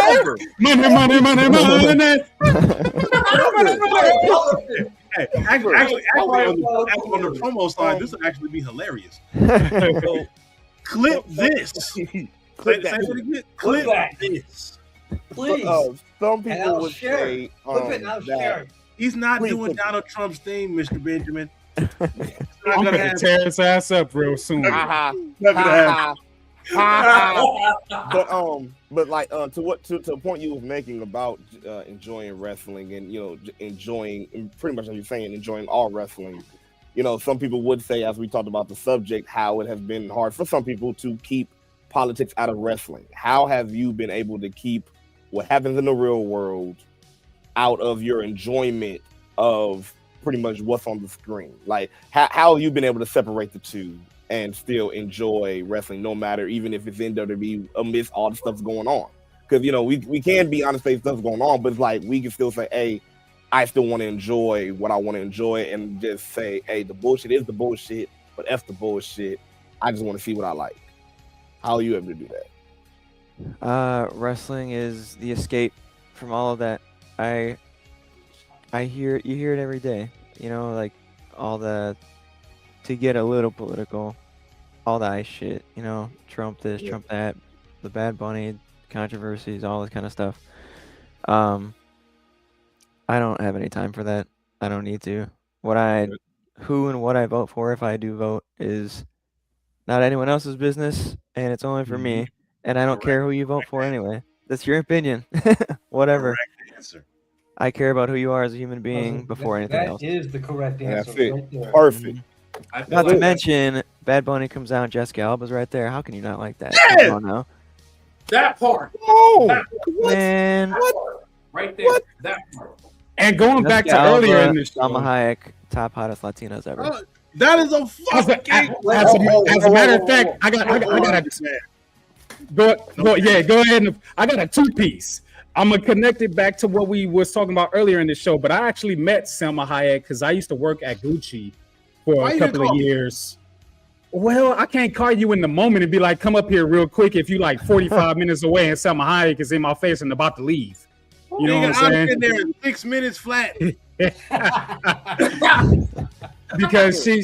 Hey, actually, on the promo side, this would actually be hilarious. So, clip this. Clip this. Please. Some people would say that he's not doing Donald Trump's thing, Mr. Benjamin. I'm gonna tear his ass up real soon. But like to the point you was making about enjoying wrestling and enjoying pretty much as you're saying, enjoying all wrestling. Some people would say, as we talked about the subject, how it has been hard for some people to keep politics out of wrestling. How have you been able to keep what happens in the real world out of your enjoyment of pretty much what's on the screen? Like how have you been able to separate the two and still enjoy wrestling, no matter even if it's in WWE amidst all the stuff's going on? Because we can be honest, face stuff's going on, but it's like we can still say, hey, I still want to enjoy what I want to enjoy, and just say, hey, the bullshit is the bullshit, but F the bullshit. I just want to see what I like. How are you able to do that? Wrestling is the escape from all of that. You hear it every day. Like all the, to get a little political, all the ice shit. Trump this, Trump that, the Bad Bunny controversies, all this kind of stuff. I don't have any time for that. I don't need to. Who and what I vote for, if I do vote, is not anyone else's business, and it's only for me. And I don't care who you vote for anyway. That's your opinion. Whatever. Correct answer. I care about who you are as a human being before anything else. That is the correct answer. That's it. Right there. Perfect. Not to mention, Bad Bunny comes out, Jessica Alba's right there. How can you not like that? Yes! Come on now. That part. Oh, That part. Man. That part. Right there. That part. And going back to earlier in the show, Salma Hayek, top hottest Latinas ever. That is a fucking. As a matter of fact, I got go ahead. And I got a 2-piece. I'm gonna connect it back to what we was talking about earlier in the show. But I actually met Salma Hayek because I used to work at Gucci for a couple of years. Well, I can't call you in the moment and be like, come up here real quick if you like 45 minutes away and Salma Hayek is in my face and about to leave. You know what I'm saying? I've been there in 6 minutes flat. Because she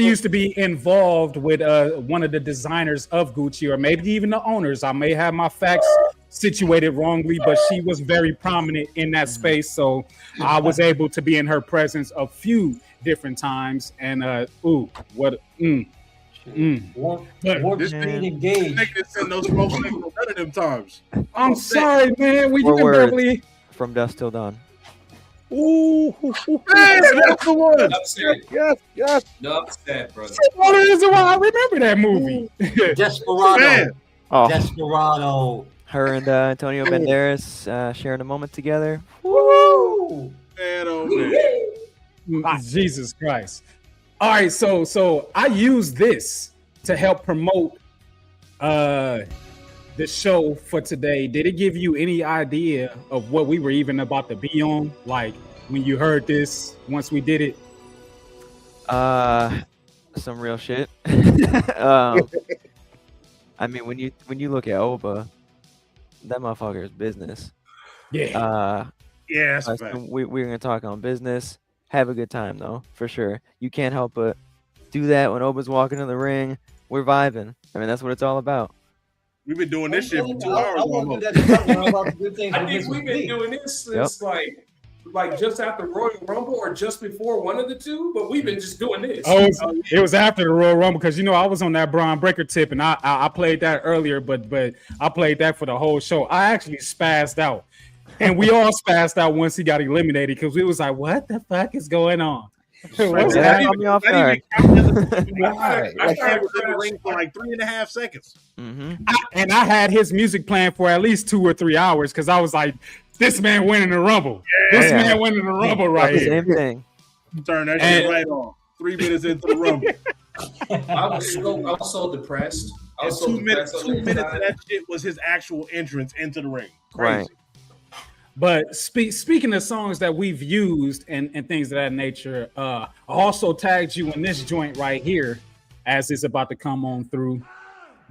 used to be involved with one of the designers of Gucci, or maybe even the owners. I may have my facts situated wrongly, but she was very prominent in that space. So I was able to be in her presence a few different times. And We're But just being engaged. Niggas send those folks none of them times. I'm sorry, man. We Four can words. barely. From dusk till dawn. Ooh, man, that's the one. Yes. No upset, brother. Well, the reason why I remember that movie. Desperado. Man. Oh, Desperado. her and Antonio Banderas sharing a moment together. Woo! Man, oh man. Jesus Christ. All right, so I use this to help promote the show for today. Did it give you any idea of what we were even about to be on? Like when you heard this once we did it? Some real shit. I mean, when you look at Oba, that motherfucker is business. Yeah. Yeah, that's a so fact. we're gonna talk on business. Have a good time though, for sure. You can't help but do that when Oba's walking in the ring. We're vibing. I mean, that's what it's all about. We've been doing this shit for 2 hours almost. I think we've been doing this since like just after Royal Rumble or just before, one of the two, but we've been just doing this. Oh, it was after the Royal Rumble because I was on that Braun Breaker tip and I played that earlier, but I played that for the whole show. I actually spazzed out, and we all spazzed out once he got eliminated because we was like, "What the fuck is going on?" What's happening? Caught me off guard. I was in the ring for like 3.5 seconds. And I had his music playing for at least 2 or 3 hours because I was like, "This man winning the Rumble. This man winning the Rumble right here." Same thing. Turn that shit right on. 3 minutes into the Rumble. I was so depressed. I was so 2 minutes. depressed 2 minutes of that shit was his actual entrance into the ring. Crazy. Right. But speaking of songs that we've used and things of that nature, I also tagged you in this joint right here as it's about to come on through.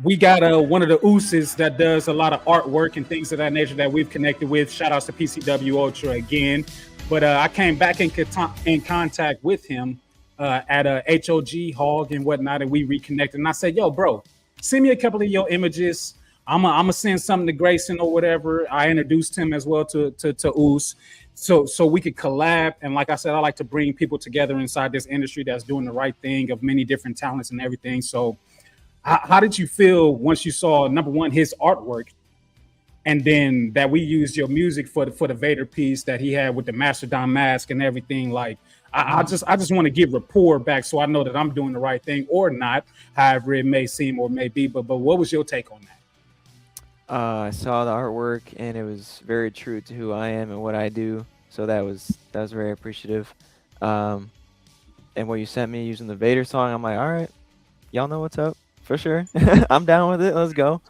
We got one of the ooses that does a lot of artwork and things of that nature that we've connected with. Shout outs to PCW Ultra again. But I came back in contact with him at HOG Hog and whatnot, and we reconnected. And I said, "Yo, bro, send me a couple of your images. I'm gonna send something to Grayson or whatever." I introduced him as well to Oos, so we could collab. And like I said, I like to bring people together inside this industry that's doing the right thing of many different talents and everything. So, how did you feel once you saw number one his artwork, and then that we used your music for the Vader piece that he had with the Mastodon mask and everything? Like, I just want to give rapport back so I know that I'm doing the right thing or not, however it may seem or may be. But what was your take on that? I saw the artwork and it was very true to who I am and what I do. So that was very appreciative. And what you sent me using the Vader song, I'm like, all right, y'all know what's up for sure. I'm down with it. Let's go.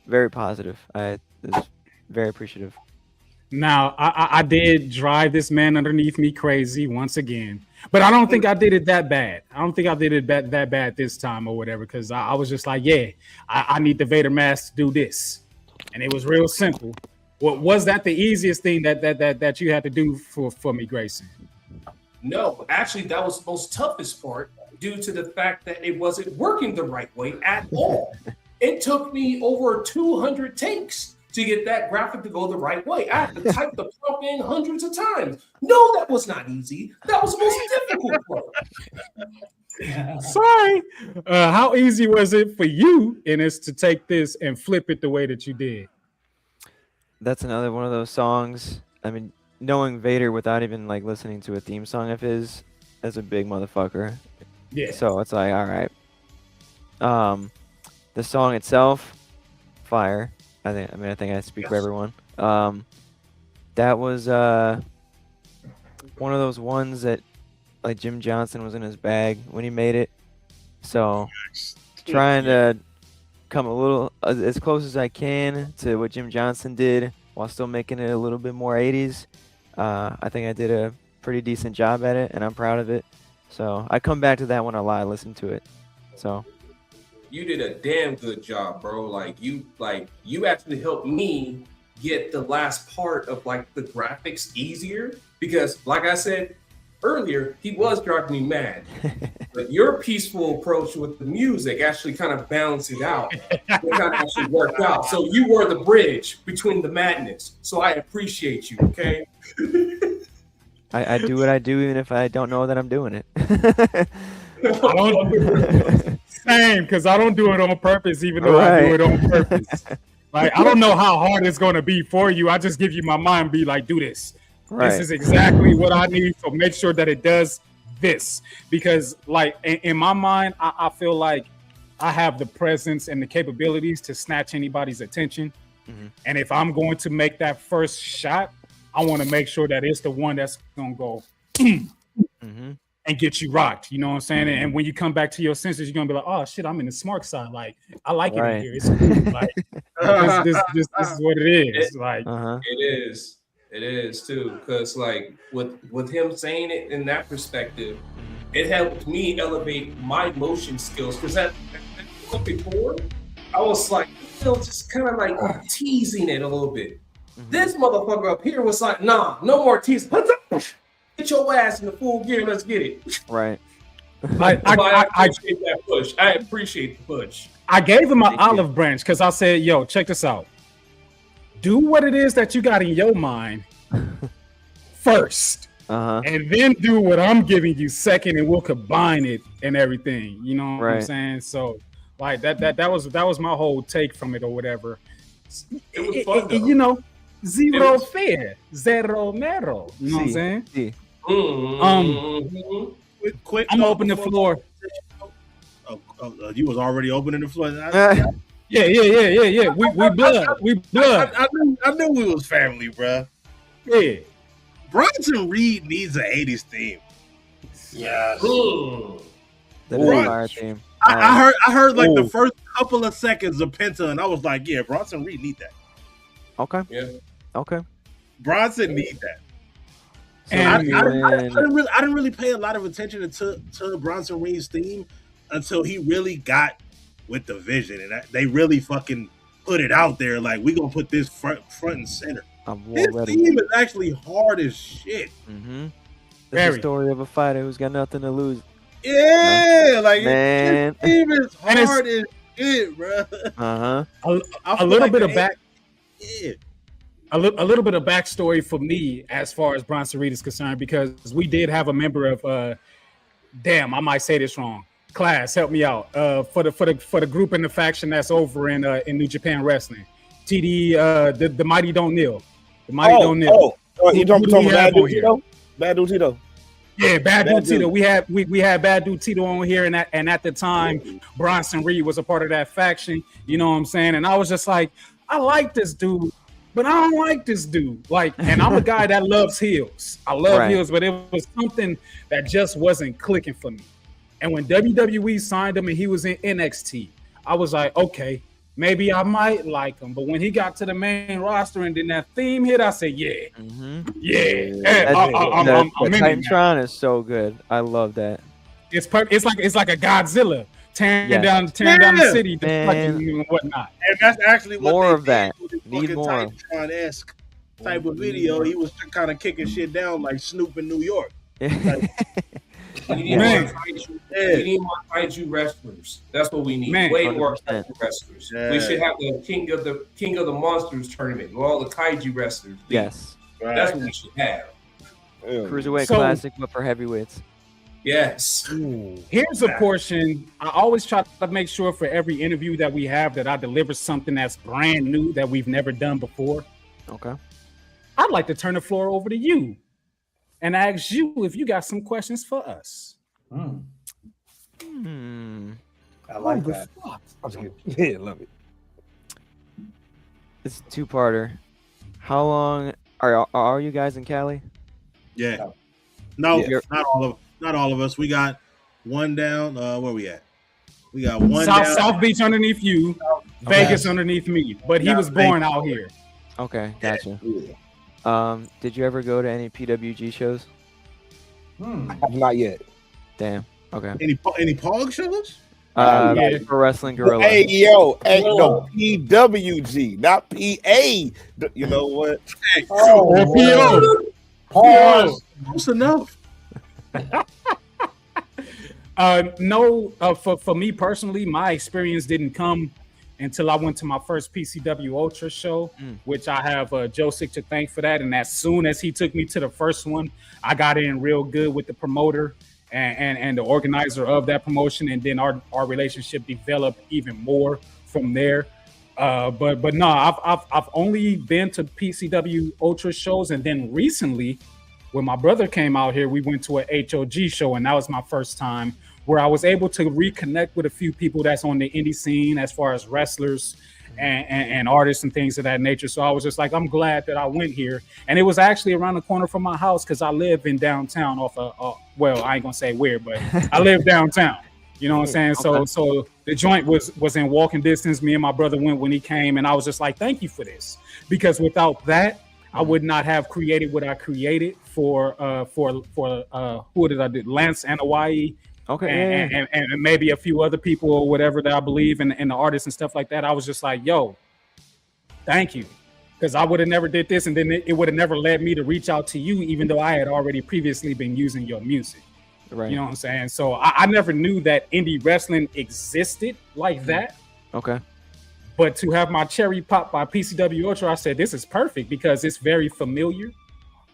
Very positive. I was very appreciative. Now, I did drive this man underneath me crazy once again, but I don't think I did it that bad. I don't think I did it that bad this time or whatever, because I was just like, yeah, I need the Vader mask to do this. And it was real simple. Well, was that the easiest thing that you had to do for me, Grayson? No, actually, that was the most toughest part due to the fact that it wasn't working the right way at all. It took me over 200 takes to get that graphic to go the right way. I had to type the prompt in hundreds of times. No, that was not easy. That was the most difficult part. Sorry. How easy was it for you, Innes, to take this and flip it the way that you did? That's another one of those songs. I mean, knowing Vader without even like listening to a theme song of his is a big motherfucker. Yeah. So it's like, all right. The song itself, fire. I think I speak for everyone. That was one of those ones that like Jim Johnson was in his bag when he made it. So trying to come a little as close as I can to what Jim Johnson did while still making it a little bit more 80s. I think I did a pretty decent job at it, and I'm proud of it. So I come back to that when I listen to it. So you did a damn good job, bro. You actually helped me get the last part of like the graphics easier because, like I said earlier, he was driving me mad. But your peaceful approach with the music actually kind of balanced it out. It kind of actually worked out. So you were the bridge between the madness. So I appreciate you, okay? I do what I do even if I don't know that I'm doing it. Same, because I don't do it on purpose, even though I do it on purpose. Like, I don't know how hard it's going to be for you. I just give you my mind and be like, do this. Right. This is exactly what I need, so make sure that it does this. Because, like, in my mind, I feel like I have the presence and the capabilities to snatch anybody's attention. Mm-hmm. And if I'm going to make that first shot, I want to make sure that it's the one that's going to go mm-hmm. and get you rocked. You know what I'm saying? And when you come back to your senses, you're going to be like, oh, shit, I'm in the Smark side. Like, I like it in here. It's cool. Like, this is what it is. It is too, because like with him saying it in that perspective, it helped me elevate my motion skills. Because that before, I was like, just kind of like teasing it a little bit. Mm-hmm. This motherfucker up here was like, nah, no more teasing. Get your ass in the full gear. Let's get it. Right. I appreciate that push. I appreciate the push. I gave him an olive branch because I said, yo, check this out. Do what it is that you got in your mind first, and then do what I'm giving you second, and we'll combine it and everything. You know what I'm saying? So, like that was my whole take from it or whatever. It was fun, though. You know, zero fair, zero mero. You know what I'm saying? Quick. I'm opening the floor. You was already opening the floor. Yeah. We blood. I knew we was family, bro. Yeah. Bronson Reed needs an 80s theme. Yes. That is a fire theme. I heard like the first couple of seconds of Penta, and I was like, yeah, Bronson Reed need that. Okay. Yeah. Okay. Bronson need that. So And I didn't really pay a lot of attention to Bronson Reed's theme until he really got with the vision, and they really fucking put it out there. Like, we gonna put this front and center. His theme is actually hard as shit. Mm-hmm. It's the story of a fighter who's got nothing to lose. Yeah, like man, his theme is hard as shit, bro. A little bit of back. Yeah. A little bit of backstory for me as far as Bronson Reed is concerned, because we did have a member of damn, I might say this wrong. Class, help me out. For the group and the faction that's over in New Japan Wrestling. TD the Mighty Don't Kneel. The Mighty Don't Kneel. You talking about Bad Dude Tito? Bad Dude Tito. Yeah, Bad Dude Tito. We had Bad Dude Tito on here, and at the time, Bronson Reed was a part of that faction. You know what I'm saying? And I was just like, I like this dude, but I don't like this dude. Like, and I'm a guy that loves heels. I love heels, but it was something that just wasn't clicking for me. And when WWE signed him and he was in NXT, I was like, okay, maybe I might like him. But when he got to the main roster and then that theme hit, I said, yeah. Titantron is so good. I love that. It's like a Godzilla tearing down the city and whatnot. And that's actually what more they of that. did with Need more. Titantron-esque type of video. He was kind of kicking shit down like Snoop in New York. We need more kaiju wrestlers. That's what we need. Way more kaiju wrestlers. Yeah. We should have the King of the Monsters tournament with all the kaiju wrestlers. Yes. That's what we should have. Cruiserweight Classic, but for heavyweights. Yes. Here's a portion. I always try to make sure for every interview that we have that I deliver something that's brand new that we've never done before. Okay. I'd like to turn the floor over to you and ask you if you got some questions for us. I like that. Yeah, love it. It's a two-parter. How long Are you guys in Cali? Yeah. No, Yeah. not all of us. We got one down. Where we at? We got one South Beach underneath you, Vegas underneath me. But he was born out here. Okay, gotcha. Did you ever go to any PWG shows? I have not yet. Damn. Okay. Any Pog shows? Pro Wrestling Gorilla. Hey, no, PWG, not PA. You know what? PO. Pause. Close enough. No, for me personally, my experience didn't come until I went to my first PCW Ultra show, which I have Josick to thank for that. And as soon as he took me to the first one, I got in real good with the promoter and the organizer of that promotion, and then our relationship developed even more from there. But no, I've only been to PCW Ultra shows, and then recently, when my brother came out here, we went to an HOG show, and that was my first time where I was able to reconnect with a few people that's on the indie scene as far as wrestlers and artists and things of that nature. So I was just like, I'm glad that I went here. And it was actually around the corner from my house because I live in downtown off of, well, I ain't gonna say where, but I live downtown. You know what I'm saying? Okay. So the joint was in walking distance. Me and my brother went when he came, and I was just like, thank you for this. Because without that, I would not have created what I created for who did I do? Lance and Hawaii. Okay. And maybe a few other people or whatever that I believe in, and the artists and stuff like that. I was just like, yo, thank you. Because I would have never did this, and then it would have never led me to reach out to you, even though I had already previously been using your music. Right. You know what I'm saying? So I never knew that indie wrestling existed like that. Okay. But to have my cherry pop by PCW Ultra, I said, this is perfect because it's very familiar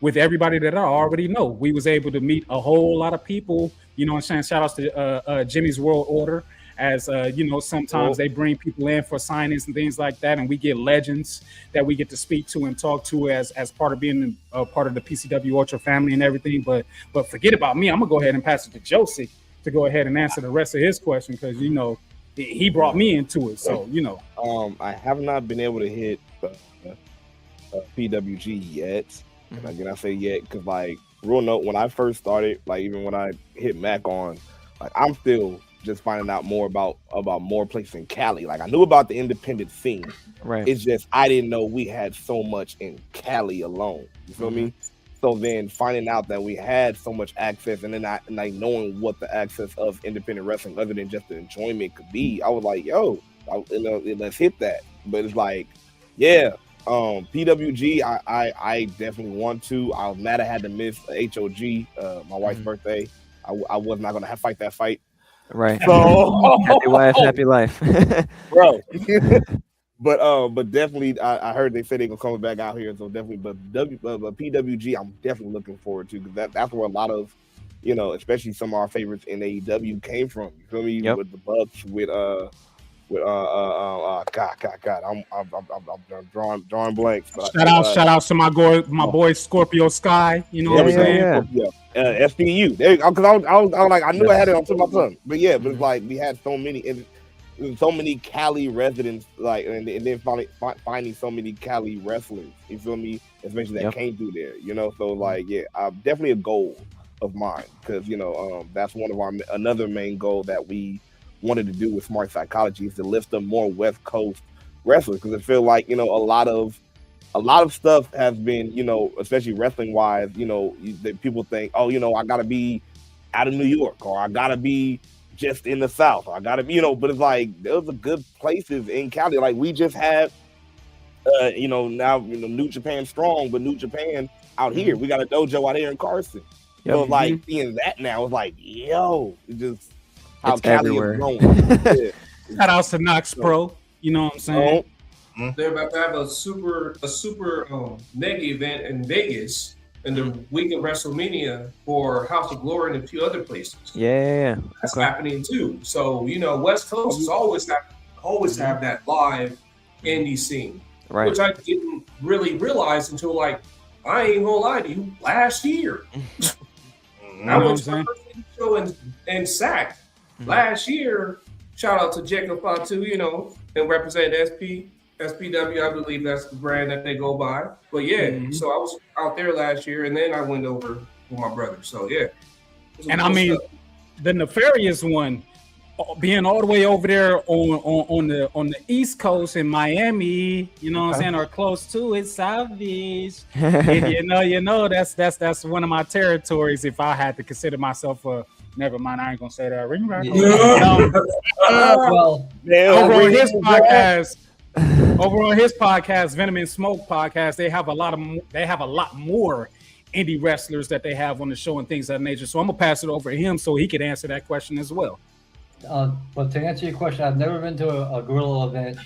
with everybody that I already know. We was able to meet a whole lot of people. You know what I'm saying? Shout outs to Jimmy's World Order. As you know, sometimes they bring people in for signings and things like that, and we get legends that we get to speak to and talk to as part of being a part of the PCW Ultra family and everything. But forget about me. I'm gonna go ahead and pass it to Josie to go ahead and answer the rest of his question because you know he brought me into it. So you know, I have not been able to hit PWG yet. And again, I say yet because like real note, when I first started, like even when I hit Mac on, like I'm still just finding out more about more places in Cali. Like I knew about the independent scene. Right. It's just I didn't know we had so much in Cali alone. You feel me? So then finding out that we had so much access, and then like knowing what the access of independent wrestling other than just the enjoyment could be, I was like, yo, let's hit that. But it's like, yeah, PWG, I definitely want to. I was mad I had to miss HOG, my wife's birthday. I was not gonna fight that fight. Right. So happy wife, happy life. Bro. But definitely I heard they said they're gonna come back out here, so definitely but PWG I'm definitely looking forward to because that's where a lot of, you know, especially some of our favorites in AEW came from. You feel me? With the Bucks, with God, I'm drawing blanks. But shout out to my boy Scorpio Sky. You know what I'm saying? Yeah. SPU. There you go. Because I was like, I knew I had it on tip of my tongue. But yeah, but it's like we had so many Cali residents, like, and then finding so many Cali wrestlers. You feel me? Especially that came through there. You know, so like, yeah, definitely a goal of mine because you know that's one of another main goal that we wanted to do with Smart Psychology is to lift up more West Coast wrestlers because I feel like, you know, a lot of stuff has been, you know, especially wrestling wise, you know, that people think, oh, you know, I gotta be out of New York or I gotta be just in the South or I gotta be, you know, but it's like those are good places in Cali. Like we just had you know, now, you know, New Japan Strong, but New Japan out here, we got a dojo out here in Carson. So like seeing that now is like, yo, it just how Cali is growing. Shout outs to Knox Pro. You know what I'm saying? They're about to have a super mega event in Vegas in the week of WrestleMania for House of Glory and a few other places. Yeah, that's happening too. So you know, West Coast is always have that live indie scene, right? Which I didn't really realize until like I ain't gonna lie to you, last year. I went to my first show in SAC last year. Shout out to Jacob Fatu, you know, and represent SP. SPW, I believe that's the brand that they go by. But yeah, so I was out there last year, and then I went over with my brother. So yeah, and I mean, the nefarious one, being all the way over there on the East Coast in Miami, you know what I'm saying, or close to it, South Beach. And you know, that's one of my territories. If I had to consider myself a, never mind, I ain't gonna say that. Over on his podcast, Venom and Smoke podcast, they have a lot more indie wrestlers that they have on the show and things of that nature. So I'm gonna pass it over to him so he could answer that question as well. But to answer your question, I've never been to a Gorilla event,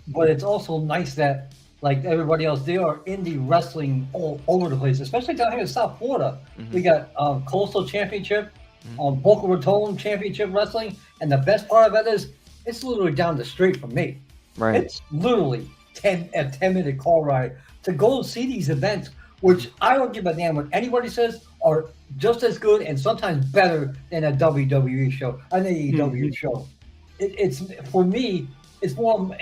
but it's also nice that, like everybody else, there are indie wrestling all over the place, especially down here in South Florida. We got Coastal Championship, Boca Raton Championship Wrestling, and the best part of it is it's literally down the street from me. Right. It's literally a 10-minute car ride to go see these events, which I don't give a damn what anybody says, are just as good and sometimes better than a WWE show, an AEW show. It's for me, it's more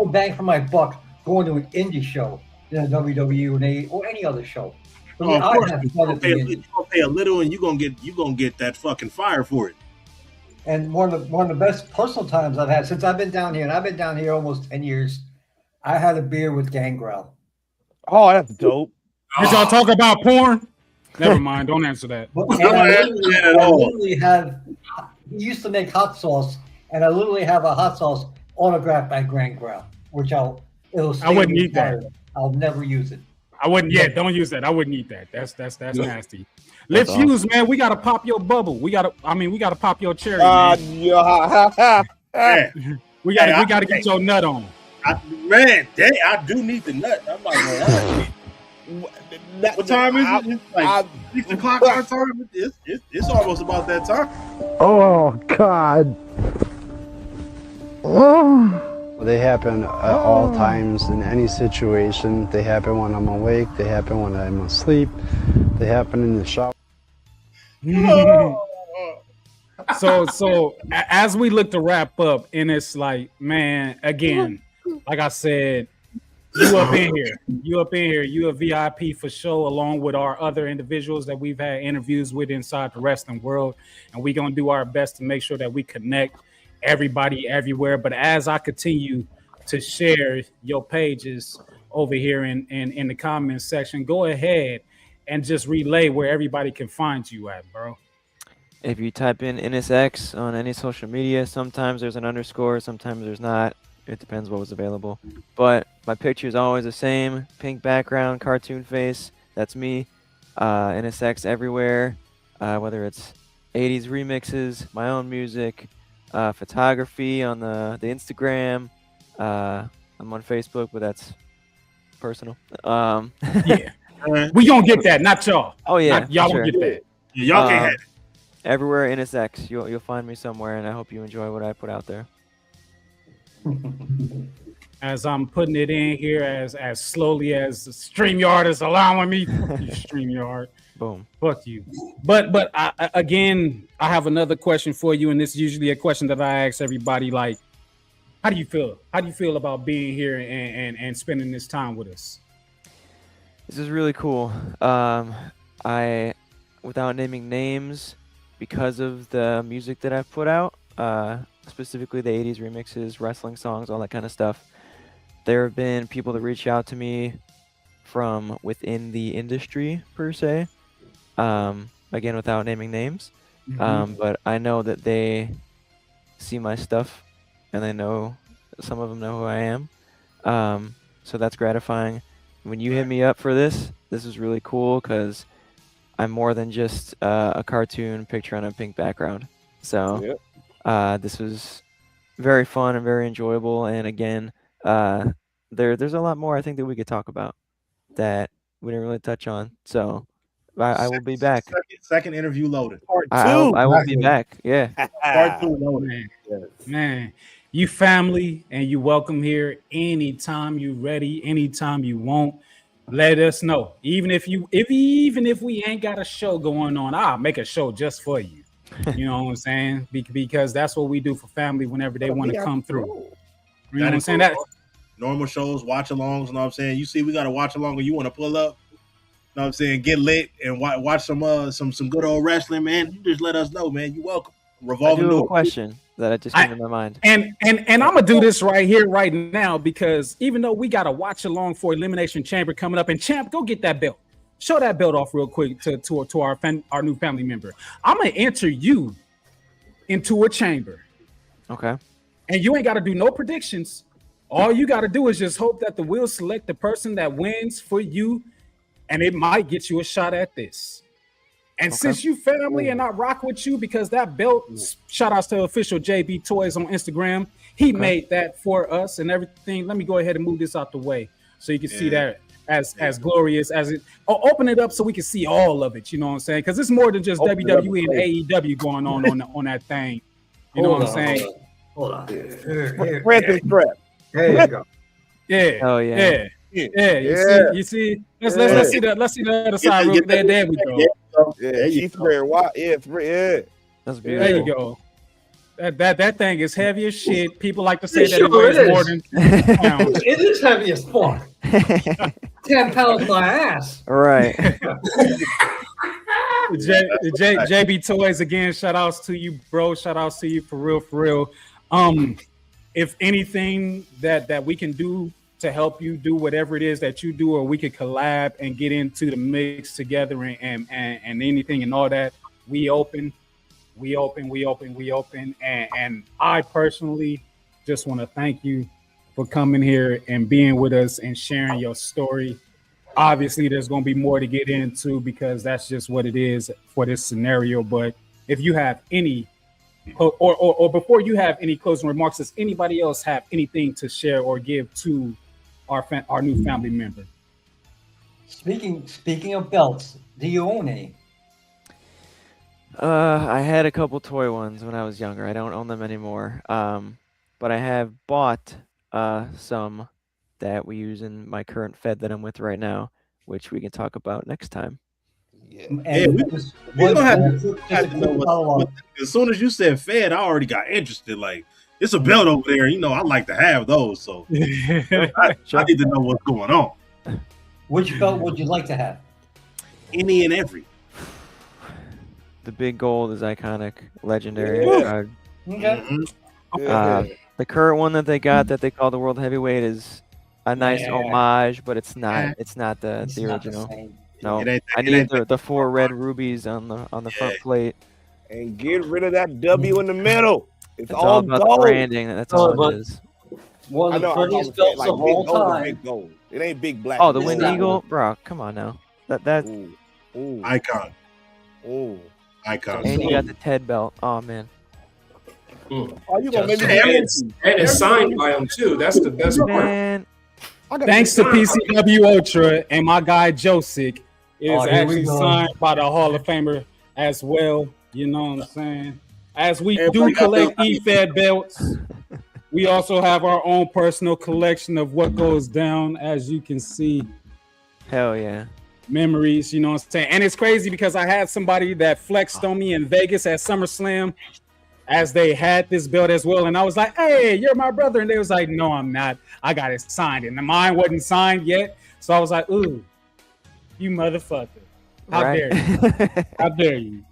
bang for my buck going to an indie show than a WWE or any other show. Oh, of course, you're gonna pay a little, and you're gonna get that fucking fire for it. And one of the best personal times I've had since I've been down here, and I've been down here almost 10 years. I had a beer with Gangrel. Oh, that's dope. Did y'all talk about porn? Never mind. Don't answer that. He used to make hot sauce, and I literally have a hot sauce autographed by Gangrel, which I wouldn't eat that. I'll never use it. I wouldn't. Yeah, don't use that. I wouldn't eat that. That's nasty. Let's use, man. We gotta pop your bubble. We gotta pop your cherry. Man. We gotta get your nut on. I do need the nut. I'm not gonna lie. What time is it? It's like 6 o'clock our time. It's almost about that time. Oh God. Oh. They happen at all times in any situation. They happen when I'm awake. They happen when I'm asleep. They happen in the shower. So as we look to wrap up, and it's like, man, again, like I said, you up in here, you a VIP for sure, along with our other individuals that we've had interviews with inside the wrestling world, and we're gonna do our best to make sure that we connect everybody everywhere. But as I continue to share your pages over here in the comments section, go ahead and just relay where everybody can find you at, bro. If you type in INNES on any social media, sometimes there's an underscore, sometimes there's not. It depends what was available. But my picture is always the same. Pink background, cartoon face. That's me. INNES everywhere. Whether it's 80's remixes, my own music, photography on the Instagram. I'm on Facebook, but that's personal. Yeah. We gonna get that, not y'all. Oh yeah, y'all gonna get that. Yeah, y'all can't have it. Everywhere INNES, you'll find me somewhere, and I hope you enjoy what I put out there. As I'm putting it in here as slowly as StreamYard is allowing me. StreamYard. Boom. Fuck you. But I have another question for you, and this is usually a question that I ask everybody. Like, how do you feel? How do you feel about being here and spending this time with us? This is really cool. I, without naming names, because of the music that I've put out, specifically the 80's remixes, wrestling songs, all that kind of stuff, there have been people that reach out to me from within the industry, per se. Again, without naming names. But I know that they see my stuff, and they know, some of them know who I am. So that's gratifying. When you hit me up for this is really cool, because I'm more than just a cartoon picture on a pink background. So this was very fun and very enjoyable. And again, there's a lot more I think that we could talk about that we didn't really touch on. So I will be back. Second interview loaded. Part 2. I will be back. Yeah. Part 2 loaded. Man, you family, and you welcome here anytime you ready, anytime you want. Let us know. Even if we ain't got a show going on, I'll make a show just for you. You know what I'm saying? Because that's what we do for family whenever they want to come through. You know what I'm saying? normal shows, watch-alongs, you know what I'm saying? You see we got a watch-along and you want to pull up, you know what I'm saying, get lit and watch some good old wrestling, man, you just let us know, man. You welcome. Revolving I do have door. a question that just came to my mind. And I'm gonna do this right here, right now, because even though we got a watch along for Elimination Chamber coming up, and Champ, go get that belt. Show that belt off real quick to our new family member. I'm gonna enter you into a chamber. Okay. And you ain't got to do no predictions. All you got to do is just hope that the wheel select the person that wins for you, and it might get you a shot at this. And since you family and I rock with you, because that belt, shout outs to official JB Toys on Instagram. He made that for us and everything. Let me go ahead and move this out the way so you can see that as glorious as it. Oh, open it up so we can see all of it. You know what I'm saying? Because it's more than just WWE and AEW going on that thing. You know what I'm saying? Hold on. Here. There you go. Yeah. Oh yeah. Yeah. You see. Let's see the other side. Real there. There we go. Yeah, she's very wide. Yeah, that's beautiful. There you go. That thing is heavy as shit. People like to say that Sure it weighs more than 10 pounds. It is heavy as fuck. 10 pounds my ass. Right. JB Toys again. Shout outs to you, bro. Shout outs to you for real. If anything that we can do to help you do whatever it is that you do, or we could collab and get into the mix together and anything and all that, we open. And I personally just want to thank you for coming here and being with us and sharing your story. Obviously, there's going to be more to get into because that's just what it is for this scenario. But if you have any, or before you have any closing remarks, does anybody else have anything to share or give to our new family member? Speaking of belts, do you own any? I had a couple toy ones when I was younger. I don't own them anymore. But I have bought some that we use in my current Fed that I'm with right now, which we can talk about next time. We don't have to. As soon as you said Fed, I already got interested. Like, it's a belt over there. You know, I like to have those. So I need to know what's going on. Which belt would you like to have? Any and every. The big gold is iconic, legendary. Okay. The current one that they got that they call the World Heavyweight is a nice homage, but it's not. It's not the original. No, I need the 4 red rubies on the front plate. And get rid of that W in the middle. It's all about gold. the branding. That's all it is. One of the prettiest belts of all time. Big gold. It ain't big black. Oh, the Wind Eagle, bro. Come on now. That icon. Icon. And you got the Ted belt. Oh man. Oh, you gonna make me and it's signed by him too. That's the best part. Thanks to PCW Ultra and my guy Josic is actually signed by the Hall of Famer as well. You know what I'm saying? As we do collect E-Fed belts, we also have our own personal collection of what goes down, as you can see. Hell yeah. Memories, you know what I'm saying? And it's crazy because I had somebody that flexed on me in Vegas at SummerSlam as they had this belt as well. And I was like, hey, you're my brother. And they was like, no, I'm not. I got it signed. And mine wasn't signed yet. So I was like, ooh, you motherfucker. How dare you? How dare you?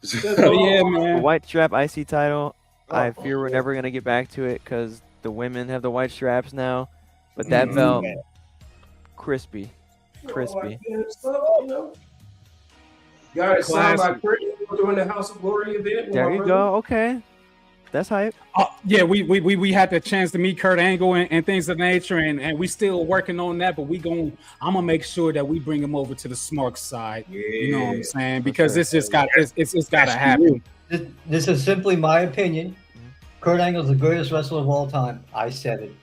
So yeah, man. The white strap IC title, I fear we're never going to get back to it because the women have the white straps now. But that belt, crispy. Got it signed by Kurt during the House of Glory event. There you go. Okay, that's hype. Yeah, we had the chance to meet Kurt Angle and things of nature, and we still working on that. But I'm gonna make sure that we bring him over to the Smark side. Yeah. You know what I'm saying? Because it's just got to happen. This is simply my opinion. Kurt Angle's the greatest wrestler of all time. I said it.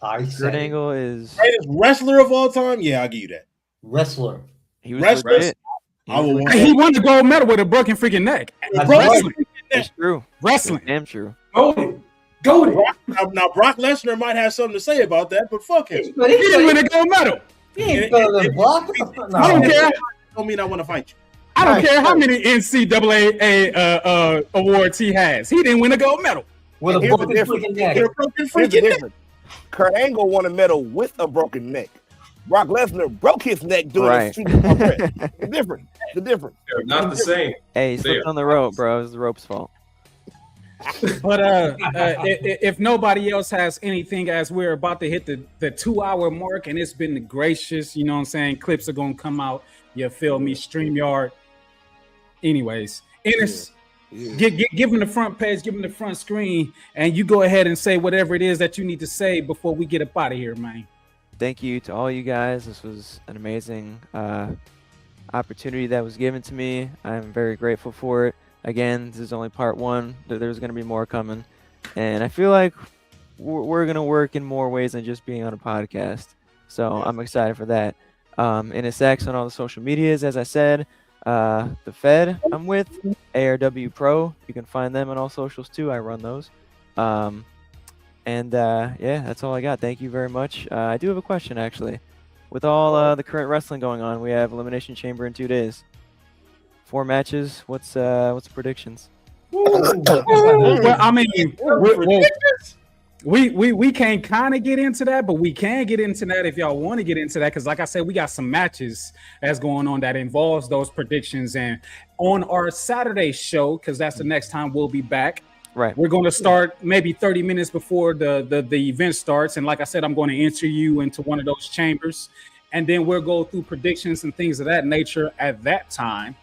Kurt Angle is greatest wrestler of all time. Yeah, I'll give you that. Wrestler. He was legit. He won the gold medal with a broken freaking neck. Wrestling. That's true. Wrestling. Damn true. Go. Now Brock Lesnar might have something to say about that, but fuck him. He didn't win a gold medal. He ain't better than Brock. I don't care. Don't mean I want to fight you. I don't care how many NCAA awards he has. He didn't win a gold medal. With a broken freaking neck. Kurt Angle won a medal with a broken neck. Brock Lesnar broke his neck doing Right. a super press. It's different. It's different. They're not the same. Hey, he slipped on the rope, bro. It was the rope's fault. But if nobody else has anything, as we're about to hit the 2-hour mark, and it's been gracious, you know what I'm saying? Clips are gonna come out. You feel me? StreamYard. Anyways, Ennis, give them the front page, give them the front screen, and you go ahead and say whatever it is that you need to say before we get up out of here, man. Thank you to all you guys. This was an amazing opportunity that was given to me. I'm very grateful for it. Again, this is only part one. There's going to be more coming. And I feel like we're going to work in more ways than just being on a podcast. So I'm excited for that. INNES on all the social medias, as I said. The Fed I'm with, ARW Pro. You can find them on all socials too. I run those. Yeah, that's all I got. Thank you very much. I do have a question, actually. With all the current wrestling going on, we have Elimination Chamber in 2 days. 4 matches. What's the predictions? Well, I mean, we can kind of get into that, but we can get into that if y'all want to get into that, because like I said, we got some matches that's going on that involves those predictions. And on our Saturday show, because that's the next time we'll be back, right, we're going to start maybe 30 minutes before the event starts. And like I said, I'm going to enter you into one of those chambers, and then we'll go through predictions and things of that nature at that time,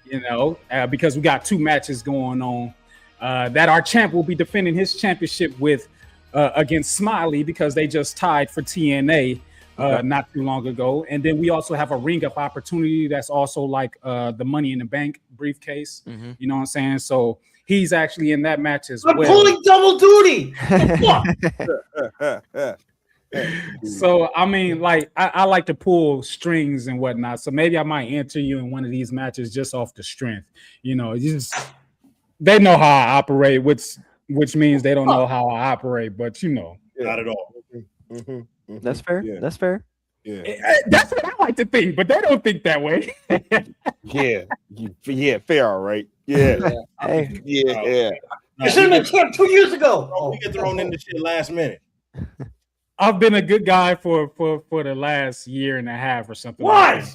you know, because we got 2 matches going on that our champ will be defending his championship with against Smiley, because they just tied for TNA not too long ago. And then we also have a ring up opportunity that's also like the Money in the Bank briefcase. You know what I'm saying? So he's actually in that match as well. I'm pulling double duty. So I mean, like I like to pull strings and whatnot. So maybe I might enter you in one of these matches just off the strength. You know, they know how I operate, which means they don't know how I operate, but you know, not at all. That's fair. Yeah. That's fair. Yeah, that's what I like to think, but they don't think that way. Yeah, fair, all right. Yeah, Hey, yeah. You should have been champ 2 years ago. We get thrown in the shit last minute. I've been a good guy for the last year and a half or something. Why?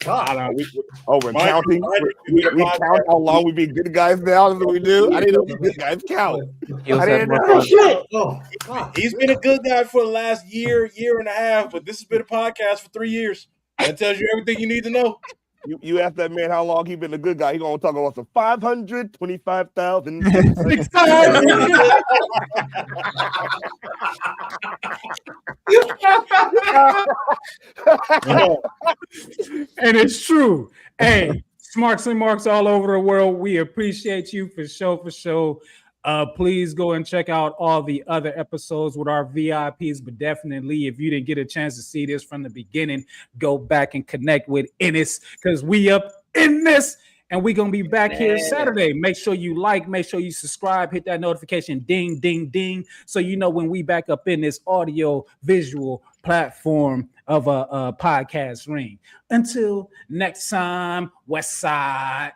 God. We're counting. We count how long we've been good guys now. That's what we do. I didn't know good guys count. I didn't know. He's been a good guy for the last year and a half, but this has been a podcast for 3 years. That tells you everything you need to know. You ask that man how long he been a good guy, he gonna talk about some 525,000. And it's true. Hey, Smarks and Marks all over the world, we appreciate you for sure. Please go and check out all the other episodes with our VIPs, but definitely if you didn't get a chance to see this from the beginning, go back and connect with INNES, because we up in this, and we're gonna be back here Saturday. Make sure you like, make sure you subscribe, hit that notification ding ding ding, so you know when we back up in this audio visual platform of a podcast ring. Until next time, West Side.